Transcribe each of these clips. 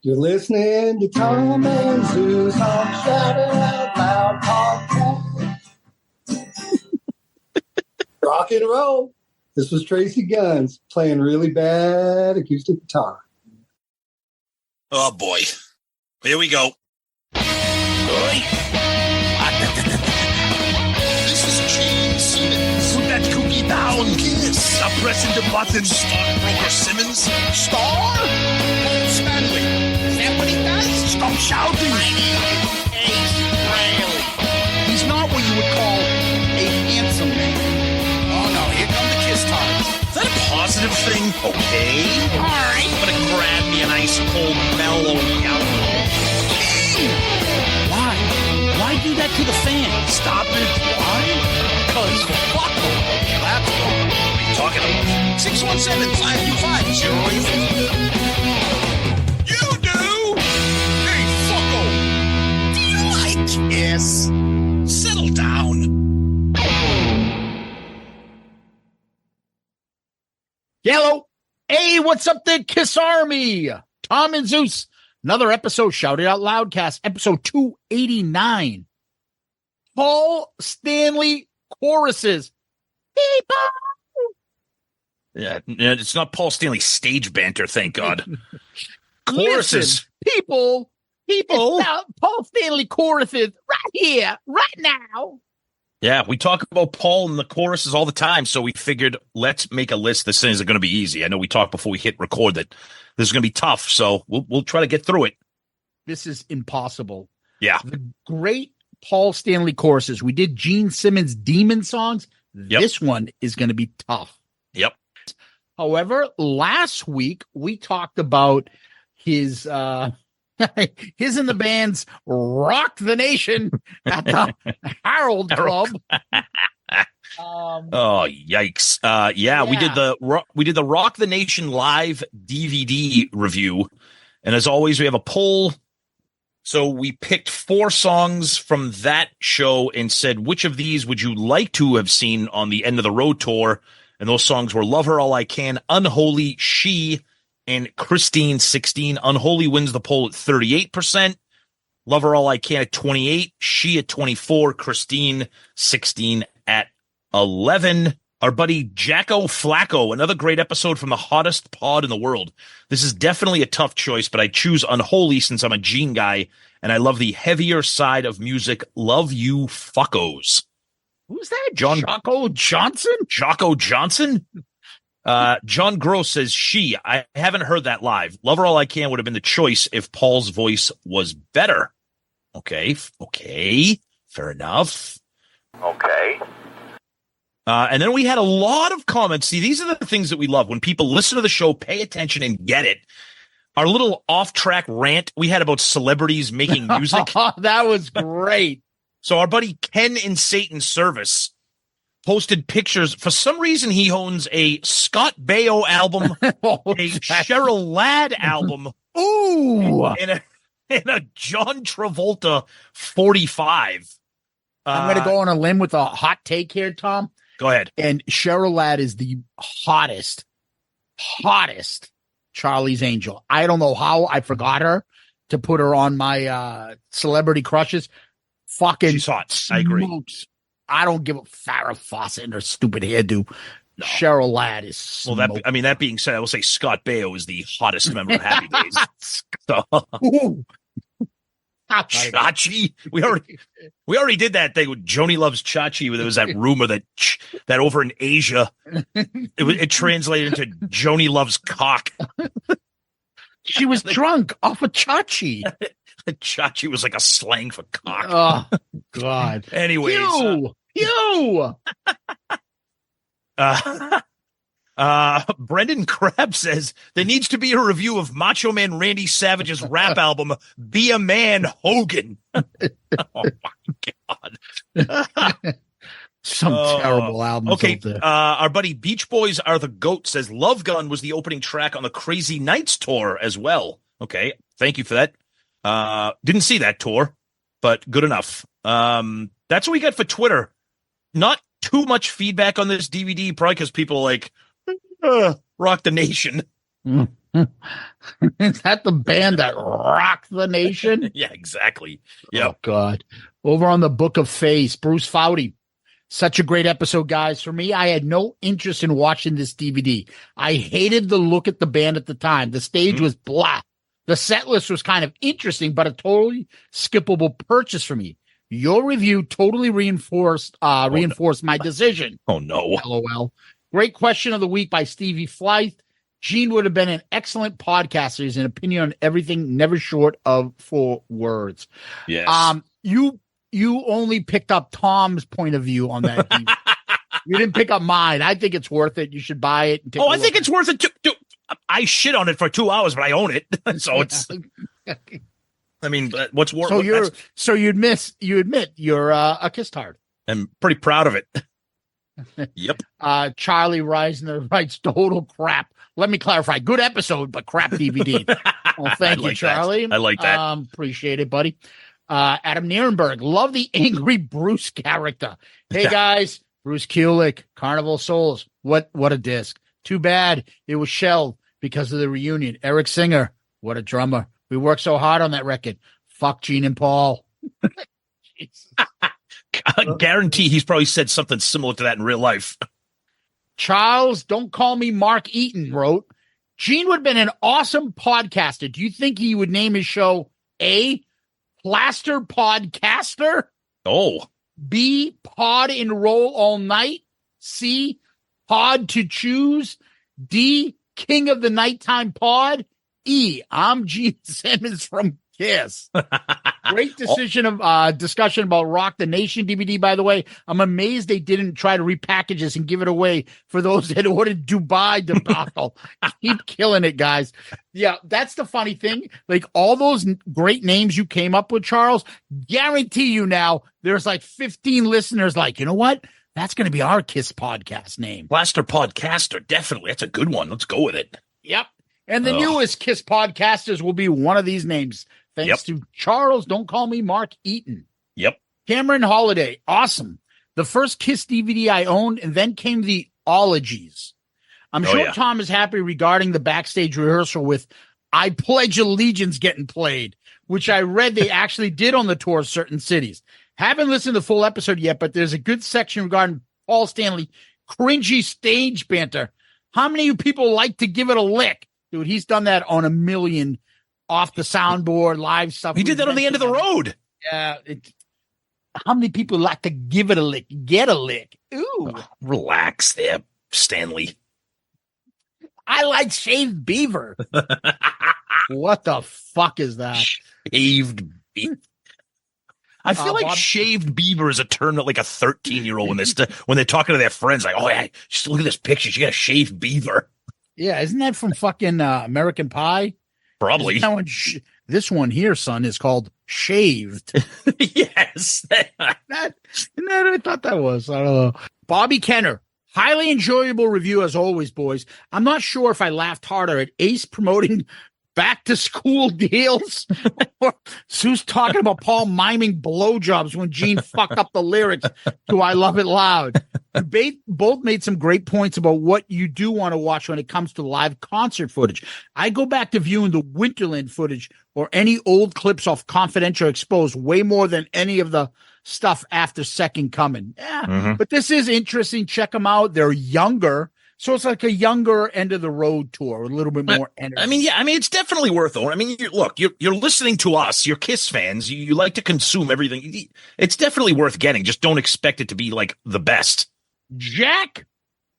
You're listening to Tom and Zeus on Shout It Out Loud podcast. Rock and roll. This was Tracy Guns playing really bad acoustic guitar. Oh boy. Here we go. This is Gene Simmons. Put that cookie down. Yes. Stop pressing the buttons. Stockbroker Simmons. Star? Paul Stanley. Is that what he does? Stop shouting. My name is Ace Riley. He's not what you would call a handsome man. Oh no, here come the kiss times. Is that a positive thing? Okay. All right. I'm gonna grab me an ice cold mellow yellow. Why? Why do that to the fan? Stop it. Why? Because fuck them. That's what are you talking about? 617-525-0850. You do? Hey, fucko. Do you like Kiss? Settle down. Yellow. Hey, what's up there, Kiss Army? Tom and Zeus. Another episode, Shout It Out Loudcast, episode 289. Paul Stanley choruses. People. Yeah, it's not Paul Stanley stage banter, thank God. Choruses. People. Paul Stanley choruses right here, right now. Yeah, we talk about Paul and the choruses all the time, so we figured let's make a list. This isn't going to be easy. I know we talked before we hit record that this is going to be tough, so we'll try to get through it. This is impossible. Yeah. The great Paul Stanley choruses. We did Gene Simmons' Demon songs. Yep. This one is going to be tough. Yep. However, last week we talked about his his and the band's Rock the Nation at the Harold Club. Oh, yikes. Yeah, we did the Rock the Nation live DVD review. And as always, we have a poll. So we picked 4 songs from that show and said, which of these would you like to have seen on the End of the Road tour? And those songs were Love Her All I Can, Unholy, She, and Christine 16. Unholy wins the poll at 38%. Love Her All I Can at 28. She at 24. Christine 16 at 11. Our buddy Jacko Flacco, another great episode from the hottest pod in the world. This is definitely a tough choice, but I choose Unholy since I'm a Gene guy, and I love the heavier side of music. Love you, fuckos. Who's that? Jocko Johnson? Jocko Johnson? John Gross says She. I haven't heard that live. Love Her All I Can would have been the choice if Paul's voice was better. Okay. Fair enough. Okay. And then we had a lot of comments. See, these are the things that we love. When people listen to the show, pay attention and get it. Our little off-track rant we had about celebrities making music. That was great. So our buddy Ken in Satan's Service posted pictures. For some reason, he owns a Scott Baio album, a Cheryl Ladd album, Ooh, and a John Travolta 45. I'm going to go on a limb with a hot take here, Tom. Go ahead. And Cheryl Ladd is the hottest Charlie's Angel. I don't know how I forgot her to put her on my celebrity crushes. Fucking She's hot. I agree. Smokes. I don't give a Farrah Fawcett and her stupid hairdo. No. Cheryl Ladd is smoking. Well, that being said, I will say Scott Baio is the hottest member of Happy Days. So, Chachi. We already did that thing with Joni Loves Chachi, where there was that rumor that over in Asia it translated into Joni Loves Cock. She was drunk off of Chachi. Chachi was like a slang for cock. Oh God. Anyways, you. Brendan Crabb says there needs to be a review of Macho Man Randy Savage's rap album, Be a Man, Hogan. Oh my God. Some terrible albums. Okay. Our buddy Beach Boys Are the Goat says Love Gun was the opening track on the Crazy Nights tour as well. Okay. Thank you for that. Didn't see that tour, but good enough. That's what we got for Twitter. Not too much feedback on this DVD, probably because people are like, Rock the Nation. Is that the band that rocked the nation? Yeah, exactly. Yeah. Oh, God. Over on the Book of Face, Bruce Foudy. Such a great episode, guys. For me, I had no interest in watching this DVD. I hated the look at the band at the time. The stage was blah. The set list was kind of interesting, but a totally skippable purchase for me. Your review totally reinforced my decision. Oh, no. LOL. Great question of the week by Stevie Flythe. Gene would have been an excellent podcaster. His opinion on everything, never short of 4 words. Yes. You only picked up Tom's point of view on that. You didn't pick up mine. I think it's worth it. You should buy it. And I think it's worth it too. I shit on it for 2 hours, but I own it. So it's. I mean, what's worth? So you admit you're a kiss-tard. I'm pretty proud of it. Yep. Charlie Reisner writes total crap. Let me clarify. Good episode, but crap DVD. Well, thank you, Charlie. I like that. Appreciate it, buddy. Adam Nierenberg, love the angry Bruce character. Hey guys, Bruce Kulick, Carnival Souls. What a disc. Too bad it was shelved because of the reunion. Eric Singer, what a drummer. We worked so hard on that record. Fuck Gene and Paul. I guarantee he's probably said something similar to that in real life. Charles, don't call me Mark Eaton, wrote, Gene would have been an awesome podcaster. Do you think he would name his show A, Plaster Podcaster? Oh. B, Pod and Roll All Night? C, Pod to Choose? D, King of the Nighttime Pod? E, I'm Gene Simmons from Kiss. Great discussion about Rock the Nation DVD, by the way. I'm amazed they didn't try to repackage this and give it away for those that ordered Dubai debacle. Keep killing it, guys. Yeah, that's the funny thing. Like all those great names you came up with, Charles, guarantee you now there's like 15 listeners like, you know what? That's going to be our Kiss podcast name. Plaster Podcaster, definitely. That's a good one. Let's go with it. Yep. And the newest Kiss podcasters will be one of these names. Thanks to Charles, don't call me Mark Eaton. Yep. Cameron Holiday, awesome. The first Kiss DVD I owned, and then came the Ologies. I'm sure Tom is happy regarding the backstage rehearsal with I Pledge Allegiance getting played, which I read they actually did on the tour of certain cities. Haven't listened to the full episode yet, but there's a good section regarding Paul Stanley, cringy stage banter. How many of you people like to give it a lick? Dude, he's done that on a million off the soundboard, live stuff. He did that on the end of the road. Yeah. How many people like to give it a lick? Get a lick. Ooh. Oh, relax there, Stanley. I like shaved beaver. What the fuck is that? Shaved beaver. I feel like shaved beaver is a term that like a 13-year-old when they're talking to their friends, like, oh yeah, just look at this picture. She got a shaved beaver. Yeah, isn't that from fucking American Pie? Probably. This one here, son, is called Shaved. Yes. I thought that was. I don't know. Bobby Kenner. Highly enjoyable review as always, boys. I'm not sure if I laughed harder at Ace promoting back to school deals or Zeus talking about Paul miming blowjobs when Gene fucked up the lyrics to I Love It Loud. They both made some great points about what you do want to watch when it comes to live concert footage. I go back to viewing the Winterland footage or any old clips off Confidential Exposed way more than any of the stuff after Second Coming. Yeah, But this is interesting. Check them out. They're younger. So it's like a younger end of the road tour, a little bit more energy. I mean, it's definitely worth it. I mean, you're listening to us, you're Kiss fans, you like to consume everything. It's definitely worth getting. Just don't expect it to be like the best. Jack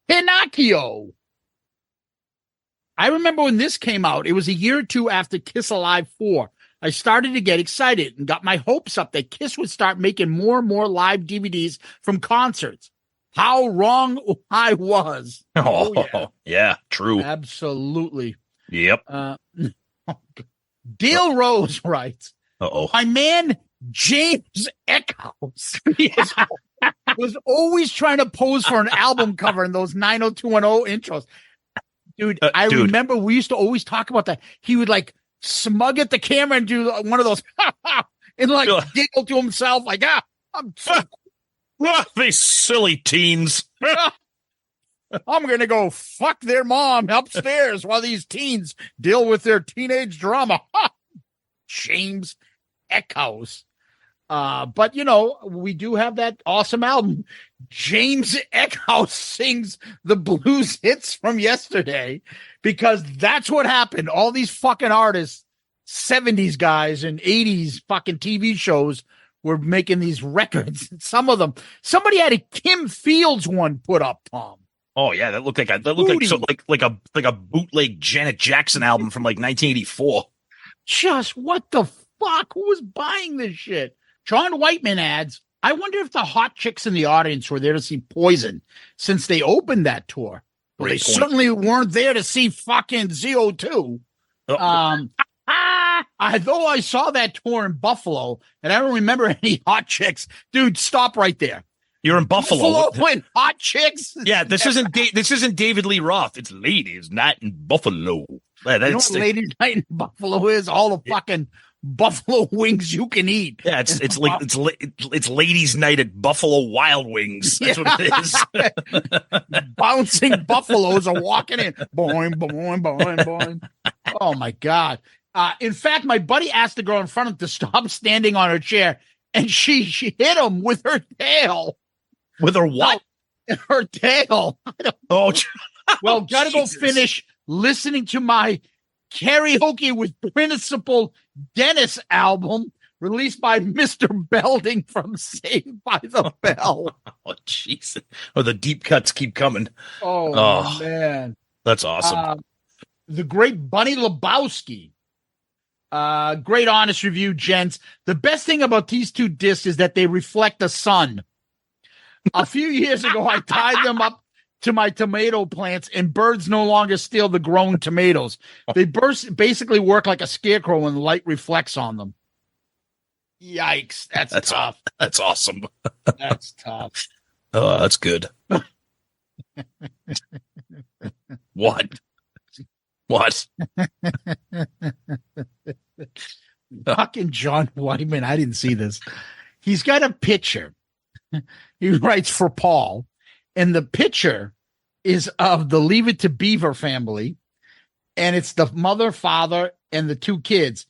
Pinocchio. I remember when this came out, it was a year or two after Kiss Alive 4. I started to get excited and got my hopes up that Kiss would start making more and more live DVDs from concerts. How wrong I was. Yeah, true. Absolutely. Yep. Dale Rose writes, my man James Eckhouse was always trying to pose for an album cover in those 90210 intros. Dude, I remember we used to always talk about that. He would like smug at the camera and do one of those and like giggle to himself like, I'm so these silly teens. I'm going to go fuck their mom upstairs while these teens deal with their teenage drama. James Eckhouse. But, we do have that awesome album. James Eckhouse sings the blues hits from yesterday because that's what happened. All these fucking artists, 70s guys and 80s fucking TV shows were making these records. Some of them, somebody had a Kim Fields one put up, Tom. Oh yeah, that looked like a bootleg Janet Jackson album from like 1984. Just what the fuck? Who was buying this shit? John Whiteman adds, I wonder if the hot chicks in the audience were there to see Poison since they opened that tour. Well, they certainly weren't there to see fucking ZO2. Though I saw that tour in Buffalo, and I don't remember any hot chicks. Dude, stop right there. You're in Buffalo and hot chicks. Yeah, this isn't David Lee Roth. It's Ladies Night in Buffalo. You know what Ladies Night in Buffalo is? All the fucking buffalo wings you can eat. Yeah, it's Ladies Night at Buffalo Wild Wings. That's what it is. Bouncing buffaloes are walking in. Boing, boing, boing, boing. Oh my God. In fact, my buddy asked the girl in front of him to stop standing on her chair, and she hit him with her tail. With her what? Her tail. Oh, well, gotta go finish listening to my Karaoke with Principal Dennis album released by Mr. Belding from Saved by the Bell. Oh, jeez. Oh, the deep cuts keep coming. Oh man. That's awesome. The great Bunny Lebowski. Great honest review, gents. The best thing about these two discs is that they reflect the sun. A few years ago, I tied them up to my tomato plants, and birds no longer steal the grown tomatoes. They basically work like a scarecrow when light reflects on them. Yikes. That's tough. That's awesome. That's tough. Oh, that's good. What? Fucking John Whiteman. I didn't see this. He's got a picture. He writes for Paul, and the picture is of the Leave It to Beaver family, and it's the mother, father, and the two kids.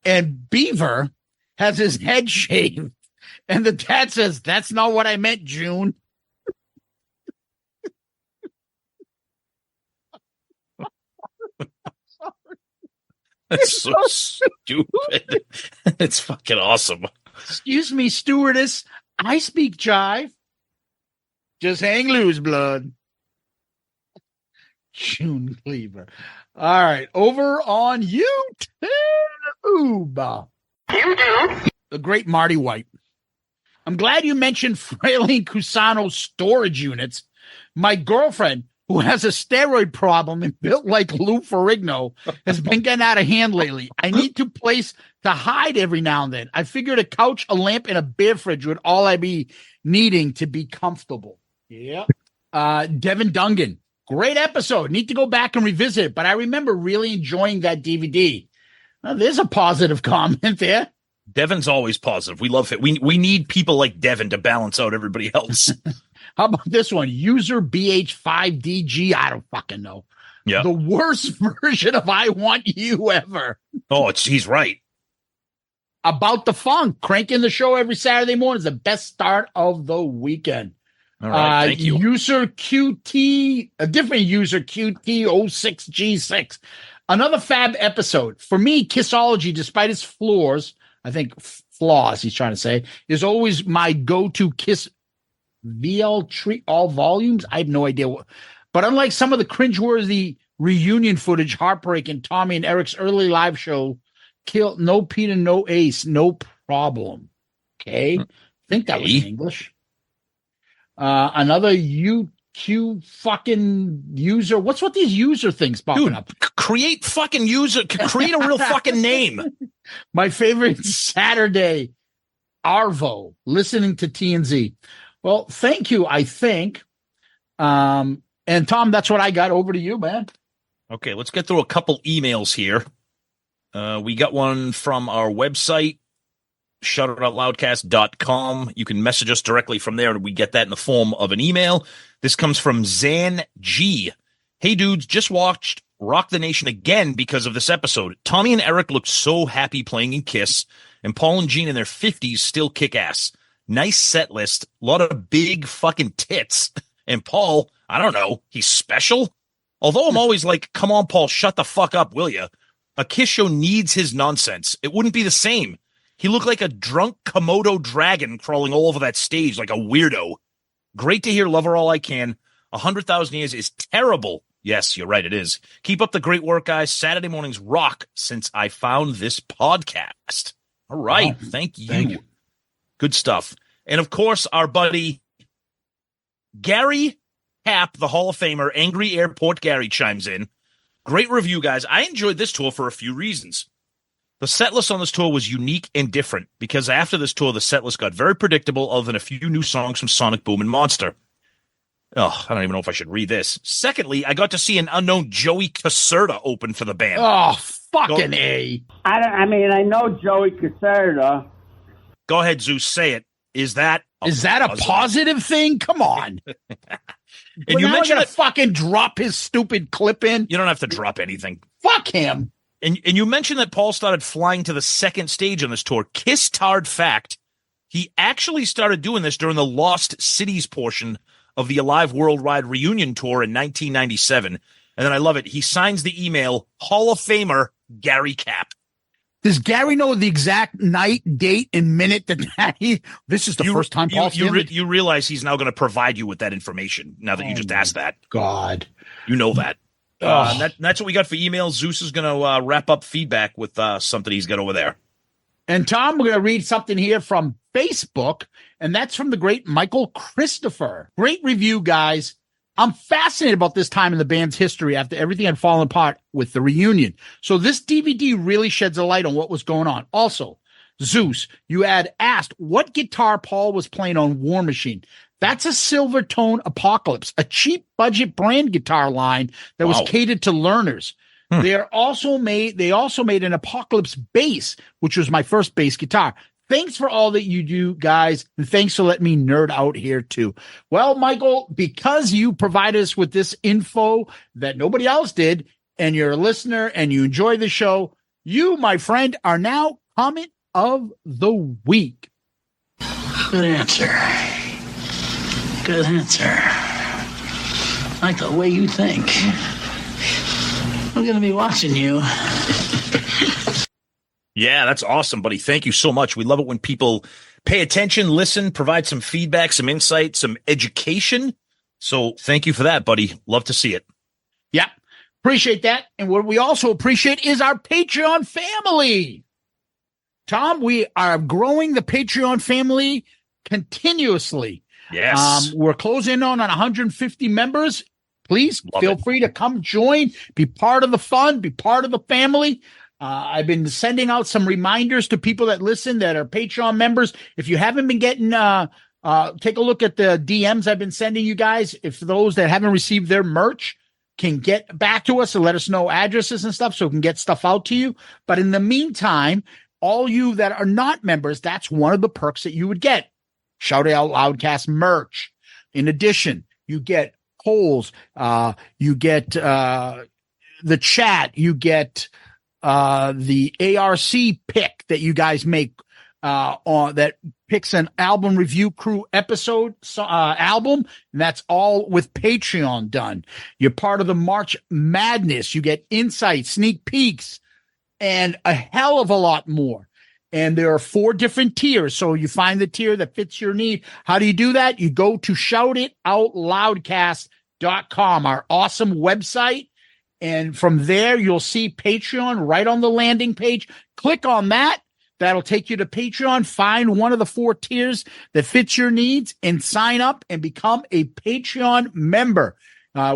And Beaver has his head shaved, and the dad says, "That's not what I meant, June." That's so stupid. It's fucking awesome. Excuse me, stewardess. I speak jive. Just hang loose, blood. June Cleaver. All right. Over on YouTube. You do. The great Marty White. I'm glad you mentioned Fraley Cusano storage units. My girlfriend, who has a steroid problem and built like Lou Ferrigno, has been getting out of hand lately. I need to place to hide every now and then. I figured a couch, a lamp, and a beer fridge would all I be needing to be comfortable. Yeah. Devin Dungan. Great episode. Need to go back and revisit it, but I remember really enjoying that DVD. Now, there's a positive comment there. Devin's always positive. We love it. We need people like Devin to balance out everybody else. How about this one? User BH5DG. I don't fucking know. Yeah. The worst version of I Want You ever. Oh, he's right. About the funk. Cranking the show every Saturday morning is the best start of the weekend. All right, thank you. User QT, a different user QT06G6. Another fab episode. For me, Kissology, despite its flaws, I think flaws he's trying to say, is always my go-to Kiss VL treat all volumes. I have no idea what, but unlike some of the cringeworthy reunion footage, heartbreaking Tommy and Eric's early live show, kill no Peter, no Ace, no problem. Okay. I think that was in English. Another UQ fucking user. What's with these user things popping up? Create fucking user. Create a real fucking name. My favorite Saturday, Arvo, listening to TNZ. Well, thank you, I think. And Tom, that's what I got. Over to you, man. Okay, let's get through a couple emails here. We got one from our website. shoutoutloudcast.com. You can message us directly from there, and we get that in the form of an email. This comes from Zan G. Hey, dudes, just watched Rock the Nation again because of this episode. Tommy and Eric looked so happy playing in Kiss, and Paul and Gene in their 50s still kick ass. Nice set list. A lot of big fucking tits. And Paul, I don't know, he's special? Although I'm always like, come on, Paul, shut the fuck up, will ya? A Kiss show needs his nonsense. It wouldn't be the same. He looked like a drunk Komodo dragon crawling all over that stage like a weirdo. Great to hear Lover All I Can. 100,000 Years is terrible. Yes, you're right, it is. Keep up the great work, guys. Saturday mornings rock since I found this podcast. All right, thank you. Good stuff. And, of course, our buddy Gary Happ, the Hall of Famer, Angry Airport Gary, chimes in. Great review, guys. I enjoyed this tour for a few reasons. The set list on this tour was unique and different because after this tour, the set list got very predictable other than a few new songs from Sonic Boom and Monster. Oh, I don't even know if I should read this. Secondly, I got to see an unknown Joey Caserta open for the band. Oh, fucking A. I know Joey Caserta. Go ahead, Zeus, say it. Is that a positive thing? Come on. And you mentioned to fucking drop his stupid clip in. You don't have to drop anything. Fuck him. And you mentioned that Paul started flying to the second stage on this tour. Kiss-tard fact, he actually started doing this during the Lost Cities portion of the Alive Worldwide Reunion Tour in 1997. And then I love it. He signs the email, Hall of Famer Gary Capp. Does Gary know the exact night, date, and minute that this is the first time Paul Stanley? You realize he's now going to provide you with that information now that you just asked that. God. You know that. That's what we got for emails. Zeus is going to wrap up feedback with something he's got over there. And Tom, we're going to read something here from Facebook, and that's from the great Michael Christopher. Great review, guys. I'm fascinated about this time in the band's history after everything had fallen apart with the reunion. So this DVD really sheds a light on what was going on. Also, Zeus, you had asked what guitar Paul was playing on War Machine. That's a Silvertone Apocalypse, a cheap budget brand guitar line that was catered to learners. They also made an Apocalypse bass, which was my first bass guitar. Thanks for all that you do, guys, and thanks for letting me nerd out here, too. Well, Michael, because you provided us with this info that nobody else did, and you're a listener and you enjoy the show, you, my friend, are now Comment of the Week. Good answer. Good answer. I like the way you think. I'm going to be watching you. Yeah, that's awesome, buddy. Thank you so much. We love it when people pay attention, listen, provide some feedback, some insight, some education. So thank you for that, buddy. Love to see it. Yeah, appreciate that. And what we also appreciate is our Patreon family. Tom, we are growing the Patreon family continuously. Yes. We're closing in on 150 members. Please feel free to come join, be part of the fun, be part of the family. I've been sending out some reminders to people that listen that are Patreon members. If you haven't been getting, take a look at the DMs I've been sending you guys. If those that haven't received their merch can get back to us and let us know addresses and stuff so we can get stuff out to you. But in the meantime, all you that are not members, that's one of the perks that you would get. Shout Out Loudcast merch. In addition, you get polls, you get the chat, you get the ARC pick that you guys make on that picks an album review crew episode album, and that's all with Patreon done. You're part of the March Madness. You get insights, sneak peeks, and a hell of a lot more. And there are 4 different tiers. So you find the tier that fits your need. How do you do that? You go to shoutitoutloudcast.com, our awesome website. And from there, you'll see Patreon right on the landing page. Click on that. That'll take you to Patreon. Find one of the 4 tiers that fits your needs and sign up and become a Patreon member.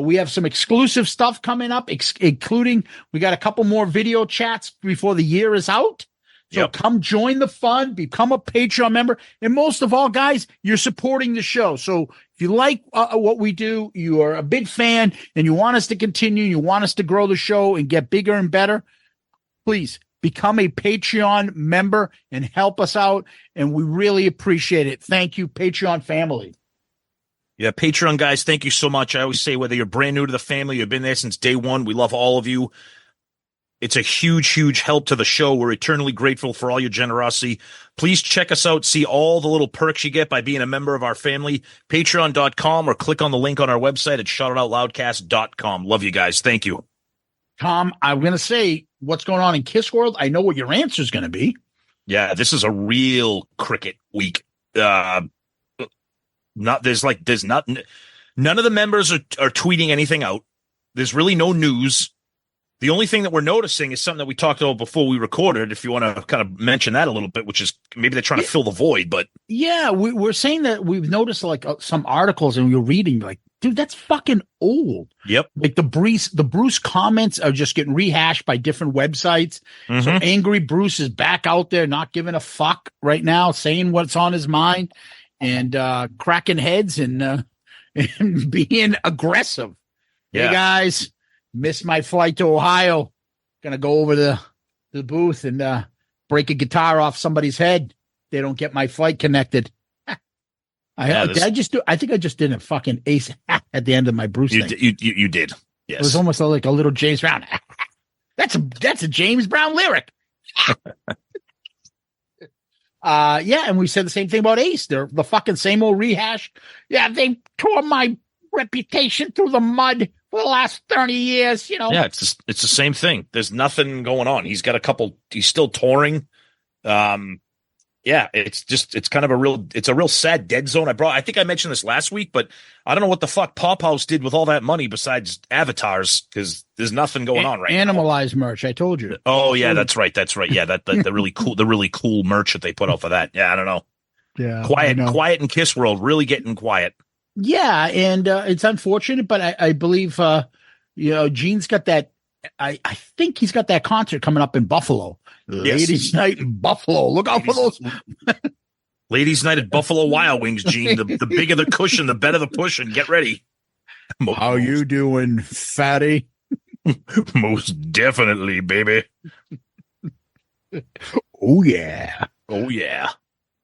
We have some exclusive stuff coming up, including we got a couple more video chats before the year is out. So come join the fun, become a Patreon member. And most of all, guys, you're supporting the show. So if you like what we do, you are a big fan and you want us to continue, you want us to grow the show and get bigger and better, please become a Patreon member and help us out. And we really appreciate it. Thank you, Patreon family. Yeah, Patreon guys, thank you so much. I always say, whether you're brand new to the family, you've been there since day one, we love all of you. It's a huge, huge help to the show. We're eternally grateful for all your generosity. Please check us out. See all the little perks you get by being a member of our family. Patreon.com, or click on the link on our website at shoutoutloudcast.com. Love you guys. Thank you. Tom, I'm going to say what's going on in Kiss World. I know what your answer is going to be. Yeah, this is a real cricket week. None of the members are tweeting anything out. There's really no news. The only thing that we're noticing is something that we talked about before we recorded, if you want to kind of mention that a little bit, which is maybe they're trying to fill the void. But yeah, we're saying that we've noticed like some articles, and you're reading like, dude, that's fucking old. Yep. Like the Bruce comments are just getting rehashed by different websites. Mm-hmm. So Angry Bruce is back out there not giving a fuck right now, saying what's on his mind and cracking heads and being aggressive. Yeah. Hey guys, missed my flight to Ohio. Gonna go over to the booth and break a guitar off somebody's head. They don't get my flight connected. I think I just did a fucking ace at the end of my Bruce thing. You did. Yes. It was almost like a little James Brown. That's a James Brown lyric. Yeah, and we said the same thing about Ace. They're the fucking same old rehash. Yeah, they tore my reputation through the mud for the last 30 years, you know. Yeah, it's the same thing. There's nothing going on. He's still touring. Yeah, it's kind of a real sad dead zone. I think I mentioned this last week, but I don't know what the fuck Pop House did with all that money besides avatars, because there's nothing going on right now. Animalized merch, I told you. Oh yeah, that's right. Yeah, the really cool merch that they put out for that. Yeah, I don't know. Yeah, quiet in Kiss World, really getting quiet. Yeah, and it's unfortunate, but I believe Gene's got that. I think he's got that concert coming up in Buffalo. Yes. Ladies' Night in Buffalo. Look out for those. Ladies' Night at Buffalo Wild Wings, Gene. The bigger the cushion, the better the pushing. Get ready. How you doing, fatty? Most definitely, baby. Oh, yeah. Oh, yeah.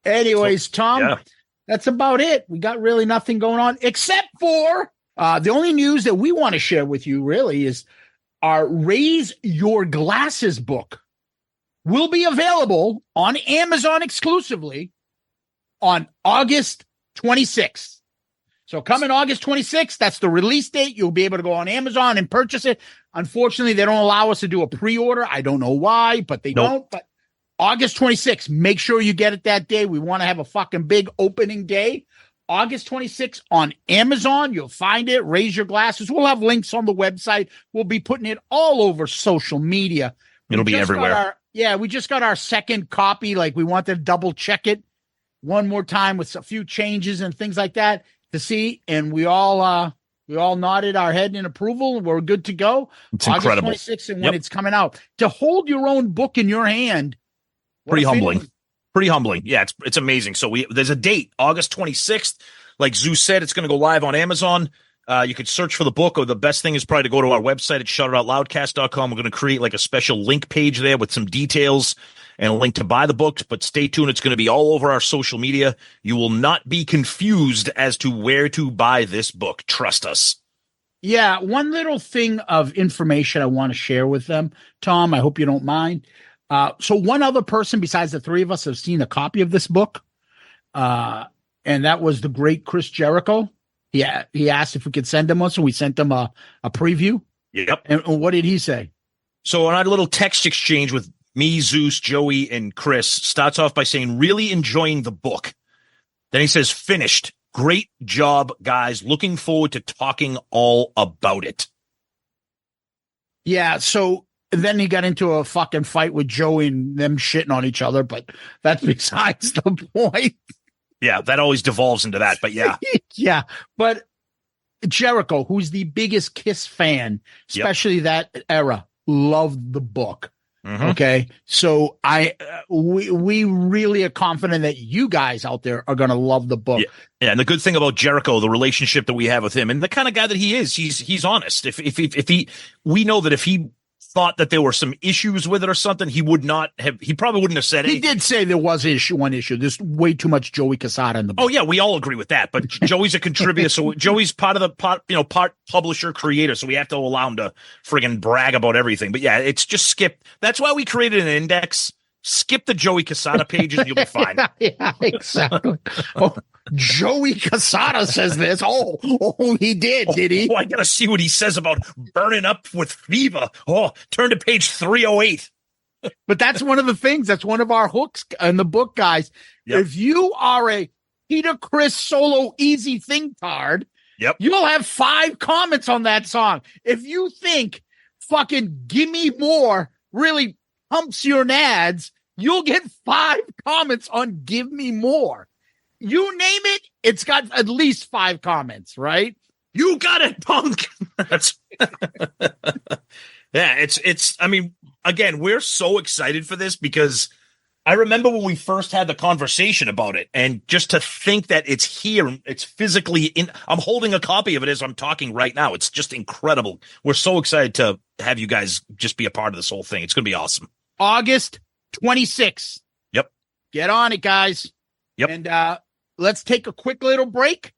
Anyways, Tom, yeah. That's about it. We got really nothing going on except for the only news that we want to share with you really is our Raise Your Glasses book will be available on Amazon exclusively on August 26th. So coming August 26th, that's the release date. You'll be able to go on Amazon and purchase it. Unfortunately, they don't allow us to do a pre-order. I don't know why, but they don't. But August 26th, make sure you get it that day. We want to have a fucking big opening day. August 26th on Amazon. You'll find it. Raise Your Glasses. We'll have links on the website. We'll be putting it all over social media. It'll be everywhere. We just got our second copy. Like, we want to double check it one more time with a few changes and things like that to see. And we all nodded our head in approval. We're good to go. It's August incredible. 26th and when it's coming out. To hold your own book in your hand. Pretty humbling. Pretty humbling. Yeah, it's amazing. So there's a date, August 26th. Like Zeus said, it's going to go live on Amazon. You could search for the book, or the best thing is probably to go to our website at shoutoutloudcast.com. We're going to create like a special link page there with some details and a link to buy the book. But stay tuned. It's going to be all over our social media. You will not be confused as to where to buy this book. Trust us. Yeah, one little thing of information I want to share with them, Tom. I hope you don't mind. So one other person besides the three of us have seen a copy of this book, and that was the great Chris Jericho. Yeah, he asked if we could send him one, so we sent him a preview. Yep. And what did he say? So on our little text exchange with me, Zeus, Joey, and Chris, starts off by saying, really enjoying the book. Then he says, finished. Great job, guys. Looking forward to talking all about it. Yeah, so then he got into a fucking fight with Joey and them shitting on each other, but that's besides the point. Yeah, that always devolves into that, but yeah. Yeah, but Jericho, who's the biggest Kiss fan, especially that era, loved the book. Mm-hmm. Okay, so we really are confident that you guys out there are going to love the book. Yeah, and the good thing about Jericho, the relationship that we have with him, and the kind of guy that he is, he's honest. If we know that if he thought that there were some issues with it or something, he probably wouldn't have said it. He did say there was one issue. There's way too much Joey Casada in the book. Oh yeah, we all agree with that. But Joey's a contributor, so Joey's part publisher, creator, so we have to allow him to friggin' brag about everything. But yeah, it's just skip. That's why we created an index. Skip the Joey Casada pages, and you'll be fine. Yeah, exactly. Oh, Joey Casada says this. Oh, he did he? Oh, I gotta see what he says about burning up with fever. Oh, turn to page 308. But that's one of the things. That's one of our hooks in the book, guys. Yep. If you are a Peter Criss solo easy thing card, you'll have 5 comments on that song. If you think fucking Gimme More really humps your nads, you'll get 5 comments on Give Me More. You name it, it's got at least 5 comments, right? You got it, punk. That's yeah, it's I mean, again, we're so excited for this because I remember when we first had the conversation about it, and just to think that it's here, it's physically I'm holding a copy of it as I'm talking right now. It's just incredible. We're so excited to have you guys just be a part of this whole thing. It's going to be awesome. August 26th. Yep. Get on it, guys. Yep. And let's take a quick little break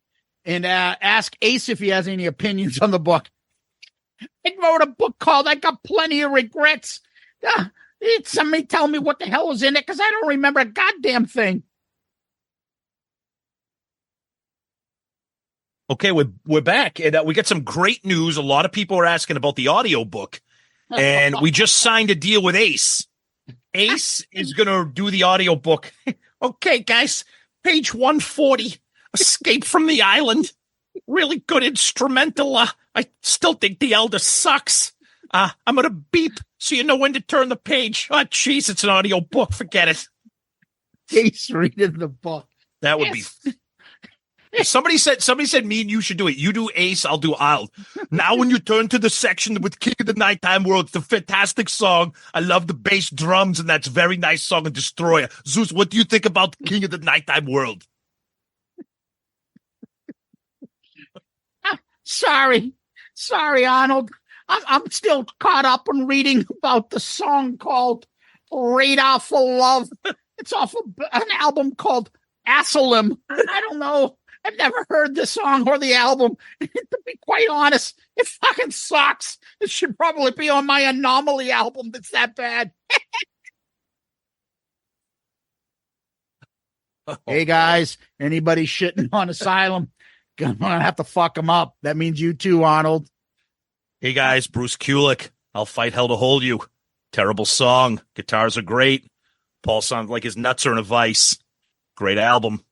and ask Ace if he has any opinions on the book. I wrote a book called I Got Plenty of Regrets. Somebody tell me what the hell was in it, because I don't remember a goddamn thing. Okay, we're back, and we got some great news. A lot of people are asking about the audiobook, and we just signed a deal with Ace. Ace is going to do the audiobook. Okay, guys, page 140, Escape from the Island. Really good instrumental. I still think the Elder sucks. I'm going to beep so you know when to turn the page. Oh, jeez, it's an audio book. Forget it. Ace reading the book. That would be... Somebody said me and you should do it. You do Ace, I'll do I'll. Now when you turn to the section with King of the Nighttime World, it's a fantastic song. I love the bass drums, and that's very nice song, and Destroyer. Zeus, what do you think about King of the Nighttime World? Sorry, Arnold. I'm still caught up in reading about the song called Radar for Love. It's off of an album called Asylum. I don't know. I've never heard the song or the album. To be quite honest, it fucking sucks. It should probably be on my Anomaly album. That's that bad. Hey, guys, anybody shitting on Asylum? Gonna have to fuck them up. That means you too, Arnold. Hey, guys, Bruce Kulick. I'll fight hell to hold you. Terrible song. Guitars are great. Paul sounds like his nuts are in a vice. Great album.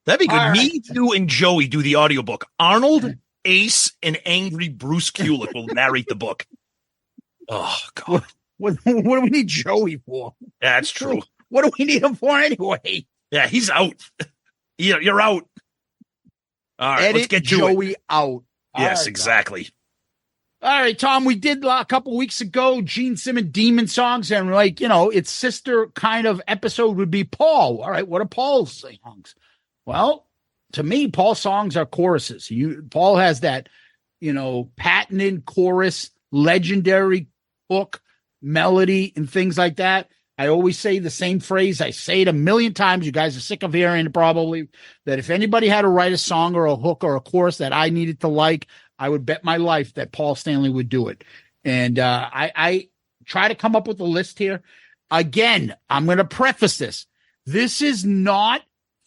That'd be good. All Me, right. you, and Joey do the audiobook. Arnold, Ace, and angry Bruce Kulick will narrate the book. Oh, God. What do we need Joey for? Yeah, that's true. What do we need him for anyway? Yeah, he's out. You're out. All right, Edit let's get to Joey it. out. Yes, right, exactly. All right, Tom, we did a couple weeks ago Gene Simmons Demon songs, and its sister kind of episode would be Paul. All right, what are Paul's songs? Well, to me, Paul's songs are choruses. Paul has that, patented chorus, legendary hook, melody, and things like that. I always say the same phrase. I say it a million times. You guys are sick of hearing it probably, that if anybody had to write a song or a hook or a chorus that I needed to like, I would bet my life that Paul Stanley would do it. And I try to come up with a list here. Again, I'm going to preface this. This is not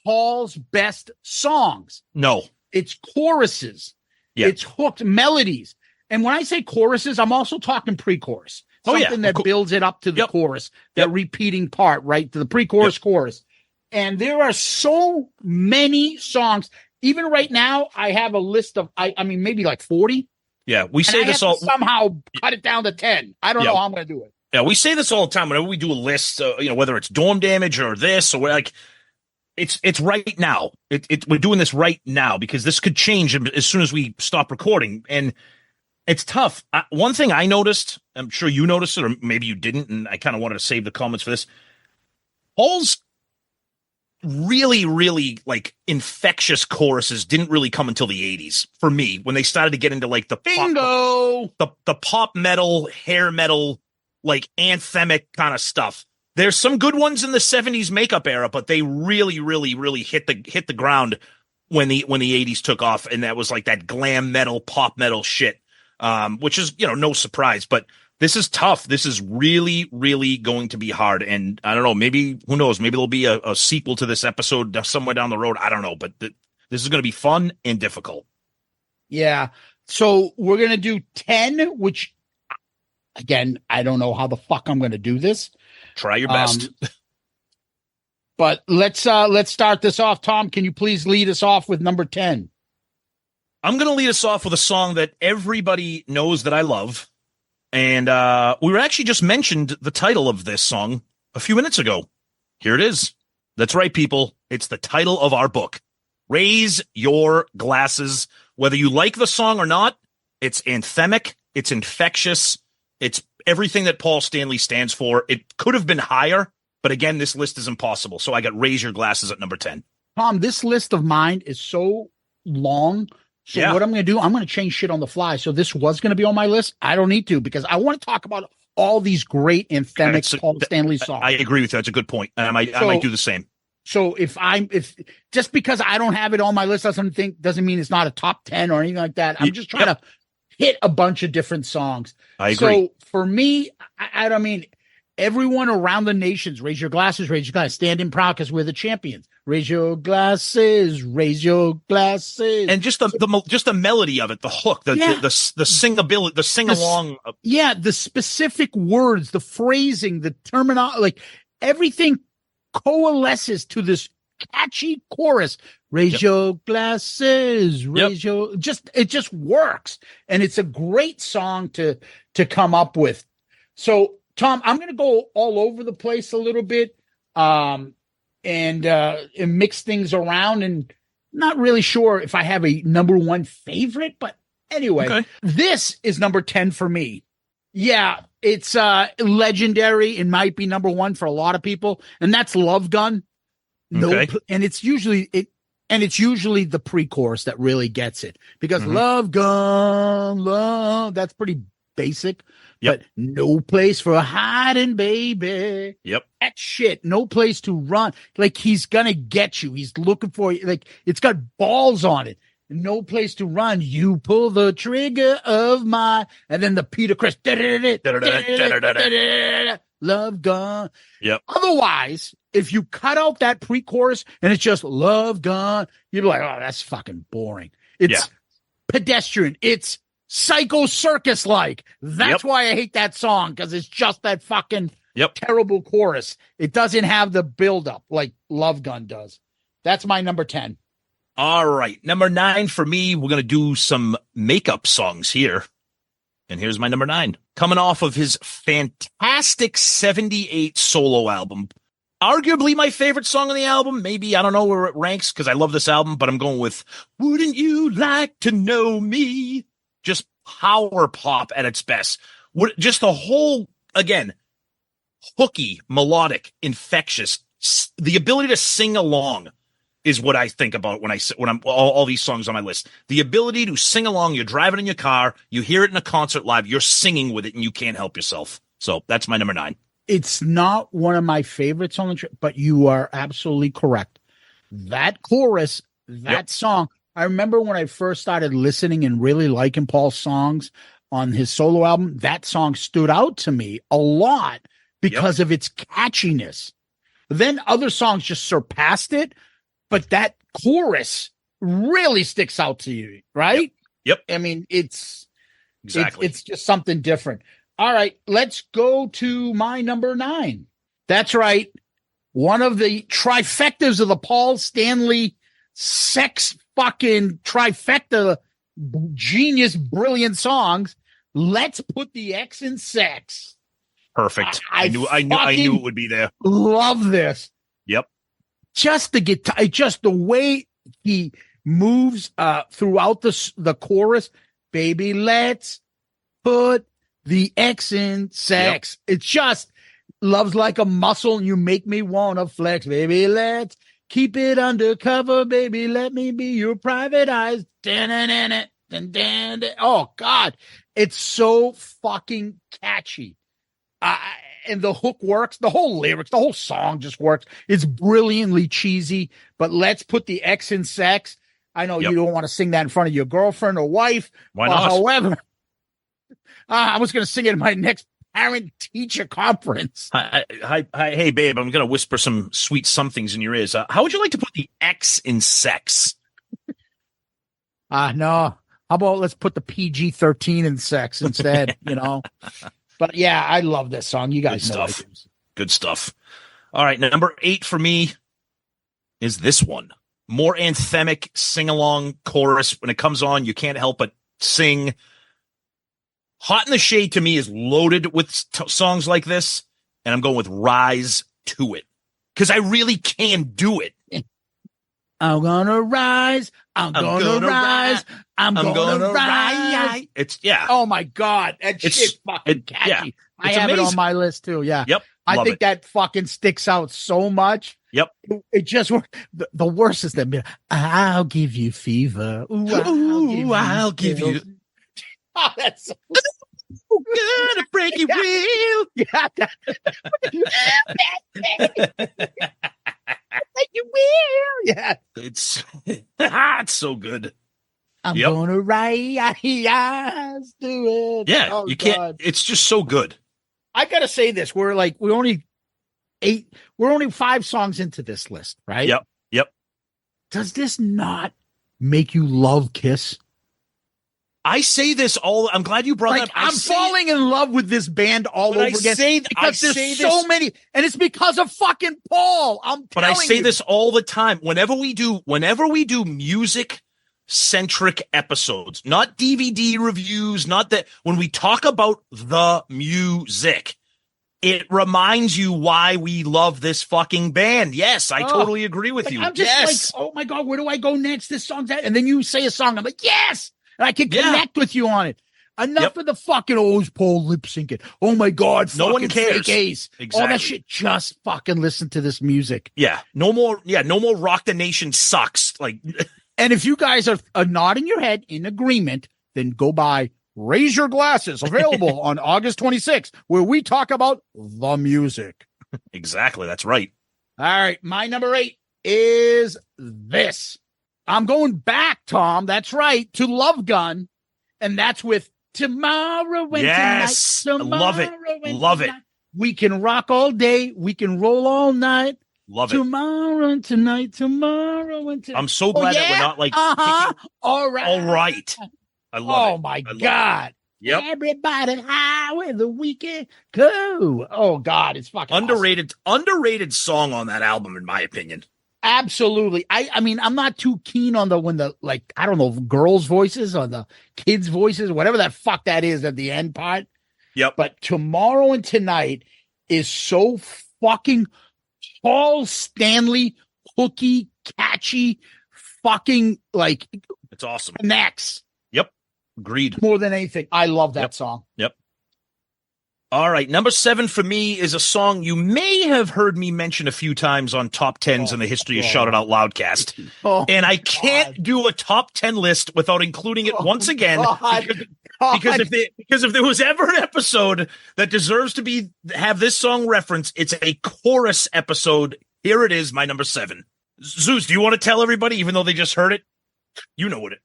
Paul's best songs. No. It's choruses. Yeah. It's hooked melodies. And when I say choruses, I'm also talking pre-chorus. Something that builds it up to the chorus, that repeating part, right? To the pre-chorus, chorus. And there are so many songs. Even right now, I have a list of, maybe like 40. Yeah, we say this all. Somehow cut it down to 10. I don't know how I'm going to do it. Yeah, we say this all the time. Whenever we do a list, whether it's Dorm Damage or this, or like, it's right now. We're doing this right now because this could change as soon as we stop recording. And it's tough. One thing I noticed, I'm sure you noticed it, or maybe you didn't, and I kind of wanted to save the comments for this. Paul's really, really like infectious choruses didn't really come until the 80s for me, when they started to get into like the pop metal, hair metal, like anthemic kind of stuff. There's some good ones in the 70s makeup era, but they really, really, really hit the ground when the 80s took off, and that was like that glam metal, pop metal shit, which is, no surprise, but this is tough. This is really, really going to be hard. And I don't know, maybe, who knows, maybe there'll be a sequel to this episode somewhere down the road. I don't know, but this is going to be fun and difficult. Yeah. So we're going to do 10, which, again, I don't know how the fuck I'm going to do this. Try your best. But let's start this off. Tom, can you please lead us off with number 10? I'm going to lead us off with a song that everybody knows that I love. And we were actually just mentioned the title of this song a few minutes ago. Here it is. That's right, people. It's the title of our book. Raise Your Glasses. Whether you like the song or not, it's anthemic, it's infectious, it's everything that Paul Stanley stands for. It could have been higher, but again, this list is impossible. So I got Raise Your Glasses at number 10. Tom, this list of mine is so long. So what I'm going to do, I'm going to change shit on the fly. So this was going to be on my list. I don't need to, because I want to talk about all these great anthemic Paul Stanley songs. I agree with you. That's a good point. I might do the same. So if just because I don't have it on my list doesn't mean it's not a top 10 or anything like that. I'm just trying to hit a bunch of different songs. I agree. So for me, I don't mean everyone around the nations, raise your glasses, standing proud because we're the champions. Raise your glasses, raise your glasses. And just the melody of it, the hook, the singability, the sing along. Yeah, the specific words, the phrasing, the terminology, like everything coalesces to this catchy chorus. Raise your glasses, raise your, it just works. And it's a great song to come up with. So Tom, I'm going to go all over the place a little bit, and mix things around, and not really sure if I have a number one favorite, but anyway, This is number 10 for me. Yeah, it's legendary. It might be number one for a lot of people, and that's Love Gun. And it's usually the pre-chorus that really gets it, because Love Gun, love, that's pretty basic. But no place for hiding, baby. Yep. That shit. No place to run. Like, he's gonna get you. He's looking for you. Like, it's got balls on it. No place to run. You pull the trigger of my, and then the Peter Chris. Love Gun. Yep. Otherwise, if you cut out that pre-chorus and it's just Love Gun, you'd be like, oh, that's fucking boring. It's pedestrian. It's Psycho Circus like. That's why I hate that song, because it's just that fucking terrible chorus. It doesn't have the build-up like Love Gun does. That's my number 10. All right. Number 9 for me, we're going to do some makeup songs here. And here's my number 9. Coming off of his fantastic 78 solo album. Arguably my favorite song on the album. Maybe, I don't know where it ranks, because I love this album, but I'm going with Wouldn't You Like to Know Me? Just power pop at its best. Just the whole, again, hooky, melodic, infectious. The ability to sing along is what I think about when I'm all these songs on my list. The ability to sing along. You're driving in your car, you hear it in a concert live, you're singing with it, and you can't help yourself. So that's my number 9. It's not one of my favorites on the trip, but you are absolutely correct. That chorus, that song. I remember when I first started listening and really liking Paul's songs on his solo album, that song stood out to me a lot because of its catchiness. Then other songs just surpassed it, but that chorus really sticks out to you, right? Yep. I mean, it's just something different. All right, let's go to my number 9. That's right. One of the trifectas of the Paul Stanley sex fucking trifecta genius, brilliant songs. Let's put the X in sex. Perfect. I knew it would be there. Love this. Yep. Just the guitar, just the way he moves throughout the chorus. Baby, let's put the X in sex. It's just love's like a muscle and you make me wanna flex. Baby, let's Keep it undercover, baby. Let me be your private eyes. Oh, God. It's so fucking catchy. And the hook works. The whole lyrics, the whole song just works. It's brilliantly cheesy, but let's put the X in sex. I know you don't want to sing that in front of your girlfriend or wife. Why not? However, I was going to sing it in my next parent-teacher conference. Hey, babe, I'm going to whisper some sweet somethings in your ears. How would you like to put the X in sex? No. How about let's put the PG-13 in sex instead, But yeah, I love this song. You guys know it. Good stuff. All right, number 8 for me is this one. More anthemic sing-along chorus. When it comes on, you can't help but sing. Hot in the Shade to me is loaded with songs like this, and I'm going with Rise to It because I really can do it. I'm gonna rise. I'm gonna rise. I'm gonna rise. It's Oh my God, that shit's fucking catchy. Yeah, I have it on my list too. Yeah. Yep. I think that fucking sticks out so much. Yep. It just works. The worst is that I'll give you fever. Ooh, I'll give you. Oh, that's so gonna break your wheel. Yeah. You will. Yeah. It's so good. I'm gonna rise to it. Yeah. Oh, you can't. God. It's just so good. I gotta say this. We're only 5 songs into this list, right? Yep. Does this not make you love Kiss? I say this I'm glad you brought that up. I'm falling in love with this band all over again because there's so many, and it's because of fucking Paul. But I say this all the time. Whenever we do music centric episodes, not DVD reviews, not that when we talk about the music, it reminds you why we love this fucking band. Yes, I totally agree with you. I'm just oh my God, where do I go next? This song's that, and then you say a song. I'm like, yes. And I can connect with you on it. Enough of the fucking, is Paul lip syncing. Oh my God. No one cares. Fake Ace. Exactly. All that shit. Just fucking listen to this music. Yeah. No more Rock the Nation sucks. And if you guys are nodding your head in agreement, then go buy Raise Your Glasses, available on August 26th, where we talk about the music. Exactly. That's right. All right. My number 8 is this. I'm going back, Tom. That's right. To Love Gun. And that's with Tomorrow and yes. Tonight. Love it. Love it. We can rock all day. We can roll all night. Love Tomorrow and tonight. Tomorrow and tonight. I'm so glad that we're not all right. All right. I love it. Oh my God. Yep. Everybody high with the weekend. Cool. Oh God. It's fucking underrated song on that album, in my opinion. Absolutely. I mean, I'm not too keen on I don't know, girls' voices or the kids' voices, whatever that fuck that is at the end part. Yep. But Tomorrow and Tonight is so fucking Paul Stanley, hooky, catchy, fucking it's awesome. Connects. Yep. Agreed. More than anything. I love that song. Yep. All right, number 7 for me is a song you may have heard me mention a few times on top 10s in the history of Shout It Out Loudcast. And I can't do a top 10 list without including it once again. Because if there was ever an episode that deserves to have this song referenced, it's a chorus episode. Here it is, my number 7. Zeus, do you want to tell everybody, even though they just heard it? You know it.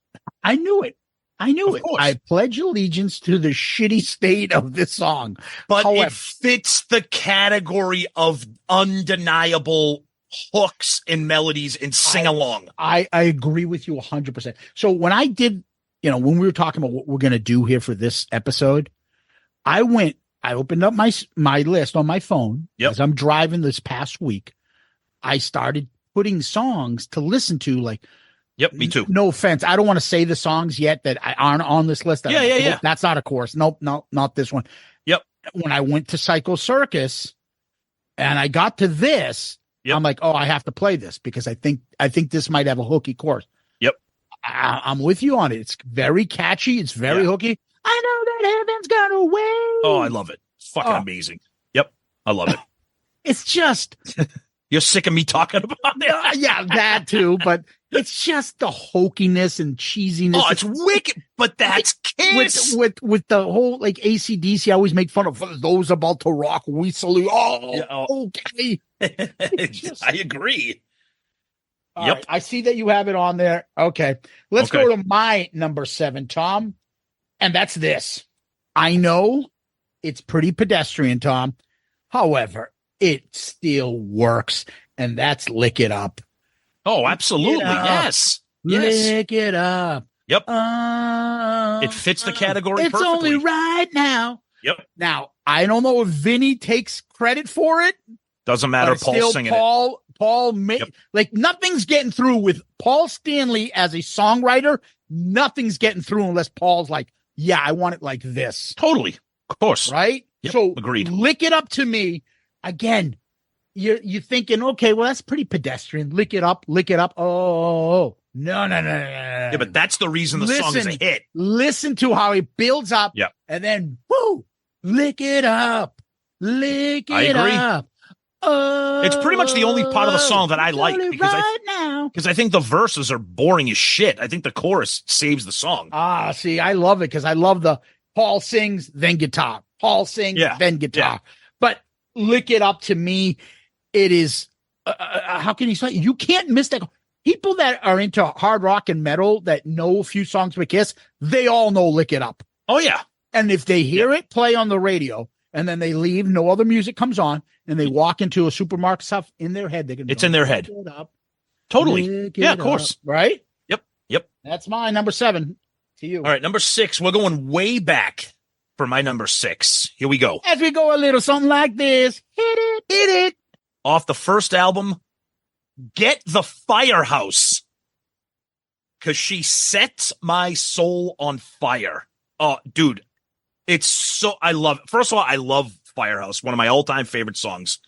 I knew it. I pledge allegiance to the shitty state of this song. But it fits the category of undeniable hooks and melodies and sing-along. I agree with you 100%. So when I did, when we were talking about what we're going to do here for this episode, I opened up my list on my phone as I'm driving this past week. I started putting songs to listen to, Yep, me too. No offense. I don't want to say the songs yet that aren't on this list. Yeah. That's not a chorus. Nope, not this one. Yep. When I went to Psycho Circus and I got to this, I'm like, I have to play this because I think this might have a hooky chorus. Yep. I'm with you on it. It's very catchy. It's very hooky. I know that heaven's gonna wait. Oh, I love it. It's fucking amazing. Yep. I love it. It's just You're sick of me talking about it. Yeah, that too. But it's just the hokiness and cheesiness. Oh, it's wicked, but that's Kiss. With the whole like AC/DC, I always make fun of those about to rock. We salute. Okay. I agree. All right, I see that you have it on there. Okay. Let's go to my number 7, Tom. And that's this. I know it's pretty pedestrian, Tom. However, it still works. And that's Lick It Up. Oh, absolutely. Yes. Lick it up. Yep. It fits the category it's perfectly. Only right now. Yep. Now, I don't know if Vinny takes credit for it. Doesn't matter. Paul singing it. Paul like nothing's getting through with Paul Stanley as a songwriter. Nothing's getting through unless Paul's like, yeah, I want it like this. Totally. Of course. Right? Yep. So agreed. Lick It Up to me, again, you're thinking, okay, well, that's pretty pedestrian. Lick it up. Oh, no. Yeah, but that's the reason the song is a hit. Listen to how it builds up. Yeah. And then, woo, lick it up. Lick it I agree. up. It's pretty much the only part of the song that I like because I think the verses are boring as shit. I think the chorus saves the song. See, I love it because I love the Paul sings, then guitar. Paul sings, then guitar. Yeah. But Lick It Up to me, it is, how can you say? You can't miss that. People that are into hard rock and metal that know a few songs by Kiss, they all know Lick It Up. Oh, yeah. And if they hear it play on the radio and then they leave, no other music comes on, and they walk into a supermarket stuff in their head, it's in their head. It up, totally. Yeah, of course. Up, right? Yep. That's my number 7 to you. All right, number 6. We're going way back for my number 6. Here we go. As we go a little something like this. Hit it. Off the first album, Get the Firehouse. Because she sets my soul on fire. Oh, dude. It's so, I love it. First of all, I love Firehouse, one of my all-time favorite songs.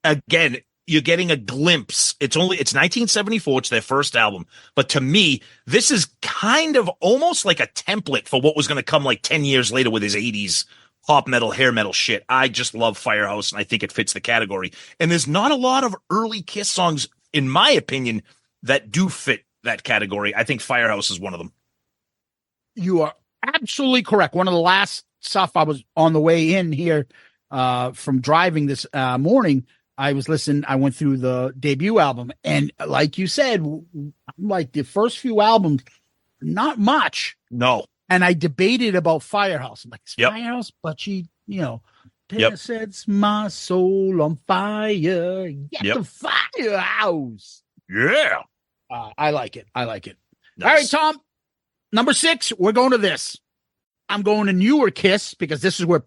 Again, you're getting a glimpse. It's 1974. It's their first album. But to me, this is kind of almost like a template for what was going to come like 10 years later with his 80s pop metal, hair metal shit. I just love Firehouse, and I think it fits the category. And there's not a lot of early Kiss songs, in my opinion, that do fit that category. I think Firehouse is one of them. You are absolutely correct. One of the last stuff I was on the way in here from driving this morning, I went through the debut album, and like you said, like the first few albums, not much. No. And I debated about Firehouse. I'm like, it's Firehouse, but she, sets my soul on fire. Get the Firehouse. Yeah. I like it. Nice. All right, Tom, number 6, we're going to this. I'm going to newer Kiss because this is where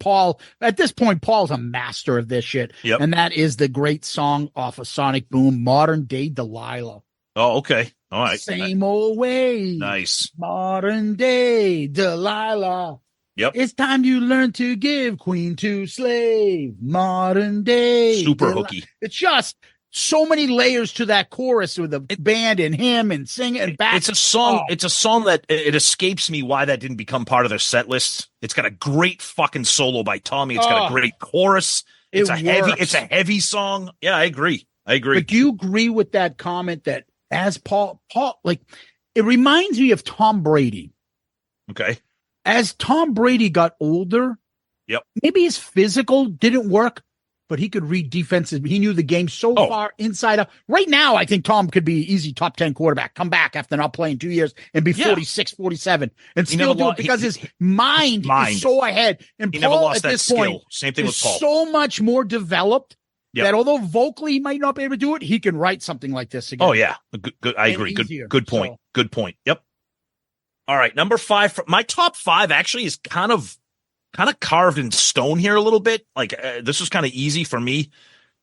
at this point, Paul's a master of this shit. Yep. And that is the great song off of Sonic Boom, Modern Day Delilah. Oh, okay. All right. Same old way. Nice. Modern Day Delilah. Yep. It's time you learn to give queen to slave. Modern Day. Super hooky. It's just so many layers to that chorus with the band and him and singing and back. It's a song. It's a song that it escapes me why that didn't become part of their set list. It's got a great fucking solo by Tommy. It's got a great chorus. It's a heavy song. Yeah, I agree. But do you agree with that comment that as Paul, like, it reminds me of Tom Brady. Okay. As Tom Brady got older, maybe his physical didn't work, but he could read defenses. He knew the game so far inside out. Right now, I think Tom could be easy top 10 quarterback, come back after not playing 2 years and be 46, 47 and still do it because his mind is so ahead. And he Paul, never lost at that this skill. point, Same thing with Paul. So much more developed that although vocally he might not be able to do it, he can write something like this again. Oh, yeah. Good. I agree. Good point. So. Good point. Yep. All right. Number 5. My top 5 actually is kind of carved in stone here a little bit. Like this was kind of easy for me.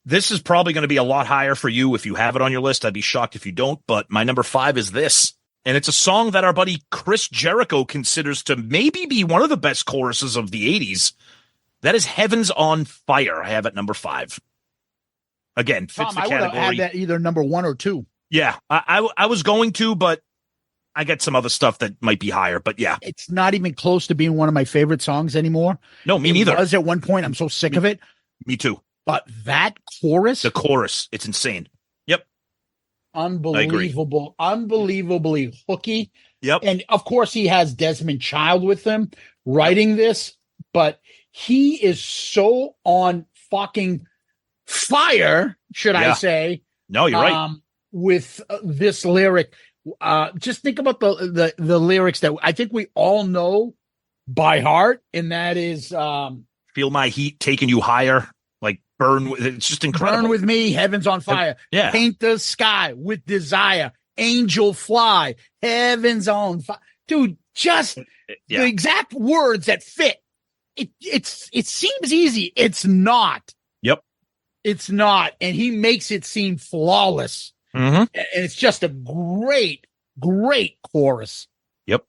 This is probably going to be a lot higher for you if you have it on your list. I'd be shocked if you don't. But my number 5 is this. And it's a song that our buddy Chris Jericho considers to maybe be one of the best choruses of the 80s. That is Heaven's on Fire. I have it number 5. Again, fits Tom, the category. I would have had that either number 1 or 2. Yeah, I was going to, but I got some other stuff that might be higher. But yeah, it's not even close to being one of my favorite songs anymore. No, me neither. It was at one point. I'm so sick of it. Me too. But that chorus, The chorus, it's insane. Yep. unbelievable, unbelievably hooky. Yep. And of course, he has Desmond Child with him writing this, but he is so on fucking fire, should I say? No, you're right. With this lyric, just think about the lyrics that I think we all know by heart, and that is Feel my heat taking you higher. Like burn. It's just incredible. burn with me, heaven's on fire. Yeah. Paint the sky with desire. Angel fly, heaven's on fire. Dude, just the exact words that fit. It seems easy. It's not. Yep. It's not. And he makes it seem flawless. Mm-hmm. And it's just a great, great chorus. Yep.